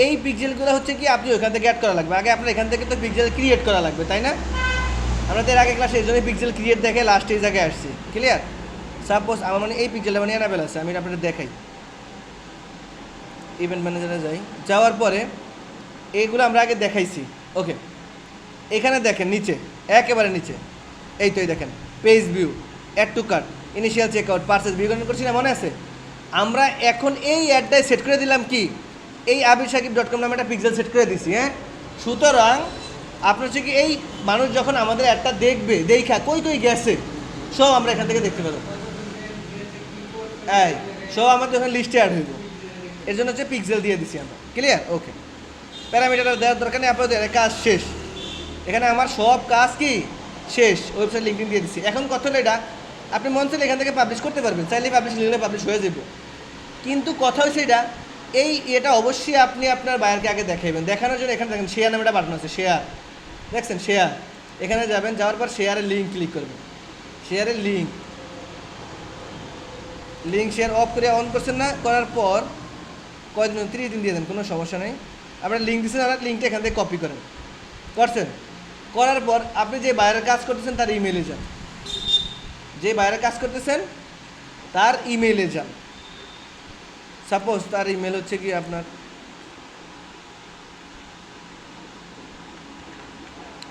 এই পিক্সেলগুলো হচ্ছে কি আপনি ওখান থেকে অ্যাড করা লাগবে। আগে আপনার এখান থেকে তো পিক্সেল ক্রিয়েট করা লাগবে, তাই না? আমরা তো এর আগে ক্লাসে এই জন্যই পিক্সেল ক্রিয়েট দেখে লাস্ট এই জায়গায় আসছি, ক্লিয়ার? সাপোজ আমার মানে এই পিক্সেলটা মানে অ্যানাবেল আছে, আমি আপনাদের দেখাই। ইভেন্ট ম্যানেজারে যাই, যাওয়ার পরে এইগুলো আমরা আগে দেখাইছি। ওকে এখানে দেখেন নিচে, একেবারে নিচে এই তো এই দেখেন page view, add to cart, initial check out, purchase view করছি না, মনে আছে? আমরা এখন এই অ্যাডটাই সেট করে দিলাম কি, এই abirshakib.com নামে একটা পিক্সেল সেট করে দিছি, হ্যাঁ। সুতরাং আপনার হচ্ছে কি এই মানুষ যখন আমাদের অ্যাডটা দেখবে, দেখা কই কই গেছে সব আমরা এখান থেকে দেখতে পাবো। এই সব আমাদের ওখানে লিস্টে অ্যাড হইব, এর জন্য হচ্ছে পিক্সেল দিয়ে দিছি আমরা, ক্লিয়ার? ওকে প্যারামিটার দেওয়ার দরকার নেই, আপনাদের কাজ শেষ। এখানে আমার সব কাজ কি শেষ, ওয়েবসাইট লিঙ্কিং দিয়ে দিচ্ছি। এখন কথা হলো এটা আপনি মন চাইলে এখান থেকে পাবলিশ করতে পারবেন, চাইলে পাবলিশ লিখলে পাবলিশ হয়ে যাবে। কিন্তু কথা হচ্ছে এটা এই এটা অবশ্যই আপনি আপনার বায়ারকে আগে দেখাবেন। দেখানোর জন্য এখানে দেখেন শেয়ার নামে একটা বাটন আছে, শেয়ার, দেখছেন শেয়ার, এখানে যাবেন, যাওয়ার পর শেয়ারের লিঙ্ক ক্লিক করবেন। শেয়ারের লিঙ্ক শেয়ার অফ করে অন করছেন না, করার পর কয়দিন 30 দিন দিয়ে দেন, কোনো সমস্যা নেই। আপনার লিঙ্ক দিচ্ছেন, আপনার লিঙ্কটা এখান থেকে কপি করেন, করছেন, করার পর আপনি যে বায়ারের কাজ করতেছেন তার ইমেইলে যান, যে বাইরে কাজ করতেছেন তার ইমেইলে যান। সাপোজ তার ইমেল হচ্ছে কি আপনার,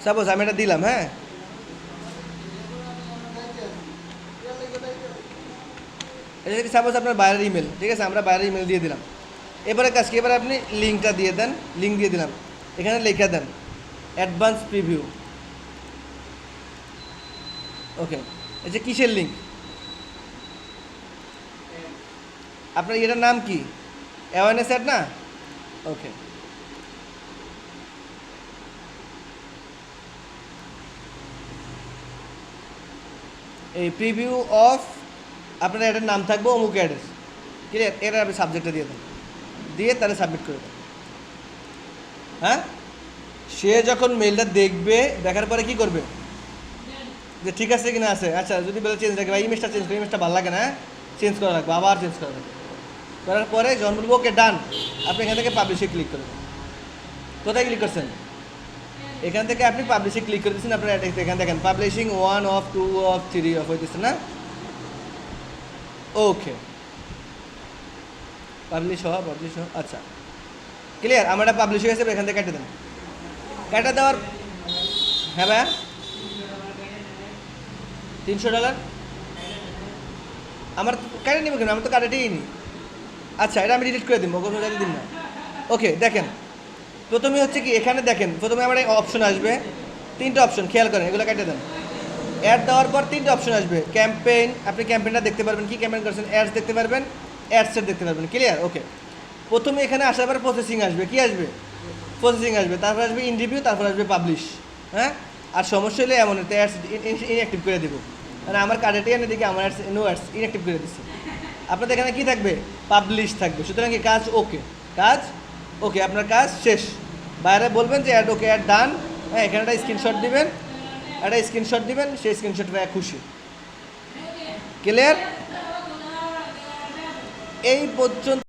সাপোজ আমি এটা দিলাম, হ্যাঁ, এটা কি সাপোজ আপনার বাইরের ইমেল, ঠিক আছে, আমরা বাইরের ইমেল দিয়ে দিলাম। এবারে কাজ কি, এবারে আপনি লিঙ্কটা দিয়ে দেন, লিঙ্ক দিয়ে দিলাম, এখানে লিখে দেন অ্যাডভান্স প্রিভিউ। ওকে এই যে কিসের লিঙ্ক, আপনার এটার নাম কি, অ্যাওয়ারনেস অ্যাড না? ওকে এই প্রিভিউ অফ আপনার অ্যাডের নাম থাকবে অমুক অ্যাডের, ক্লিয়ার? এটা আপনি সাবজেক্টটা দিয়ে দেন, দিয়ে তাহলে সাবমিট করে দেন। হ্যাঁ সে যখন মেলটা দেখবে, দেখার পরে কি করবে, যে ঠিক আছে কিনা আছে, আচ্ছা যদি বলে চেঞ্জ রাখবে, ইমেজটা চেঞ্জ করে, ইমেজটা ভালো লাগে না, চেঞ্জ করা লাগবে, আবার চেঞ্জ করা লাগবে। করার পরে যখন বলবো ওকে ডান, আপনি এখান থেকে পাবলিশে ক্লিক করবেন। কোথায় ক্লিক করছেন? এখান থেকে আপনি পাবলিশে ক্লিক করে দিচ্ছেন। আপনার এখানে দেখেন পাবলিশিং 1 অফ 2 অফ 3 অফ হইতেছে না? ওকে পাবলিশ হওয়া, আচ্ছা ক্লিয়ার, আমার এটা পাবলিশ হয়ে গেছে, এখান থেকে কেটে দেন। কেটে দেওয়ার, হ্যাঁ ভাইয়া $300 আমার কেটে নিব কেন, আমি তো কাটেটেই নি। আচ্ছা এটা আমি ডিলিট করে দিব, কোনো জায়গায় দিন না। ওকে দেখেন প্রথমে হচ্ছে কি, এখানে দেখেন প্রথমে আমার অপশন আসবে, 3টে অপশন, খেয়াল করেন, এগুলো কেটে দেন। অ্যাড দেওয়ার পর 3টে অপশন আসবে, ক্যাম্পেইন, আপনি ক্যাম্পেইনটা দেখতে পারবেন, কি ক্যাম্পেইন করছেন, অ্যাডস দেখতে পারবেন, অ্যাডসেট দেখতে পারবেন, ক্লিয়ার? ওকে প্রথমে এখানে আসার পর প্রসেসিং আসবে, কি আসবে, প্রসেসিং আসবে, তারপর আসবে ইন রিভিউ, তারপর আসবে পাবলিশ। হ্যাঁ আর সমস্যা হলে এমন হতে অ্যাডস ইনঅ্যাক্টিভ করে দেবো, মানে আমার কার্ডেটি এনে দিকে আমার অ্যাডস নো অ্যাডস ইনঅ্যাক্টিভ করে দিচ্ছি। আপনাদের এখানে কী থাকবে, পাবলিশ থাকবে। সুতরাং কি কাজ ওকে, কাজ ওকে, আপনার কাজ শেষ। বাইরে বলবেন যে অ্যাড ওকে, অ্যাড ডান, হ্যাঁ এখানে একটা স্ক্রিনশট দিবেন, একটা স্ক্রিনশট দিবেন, সেই স্ক্রিনশটটা খুশি, ক্লিয়ার? এই পর্যন্ত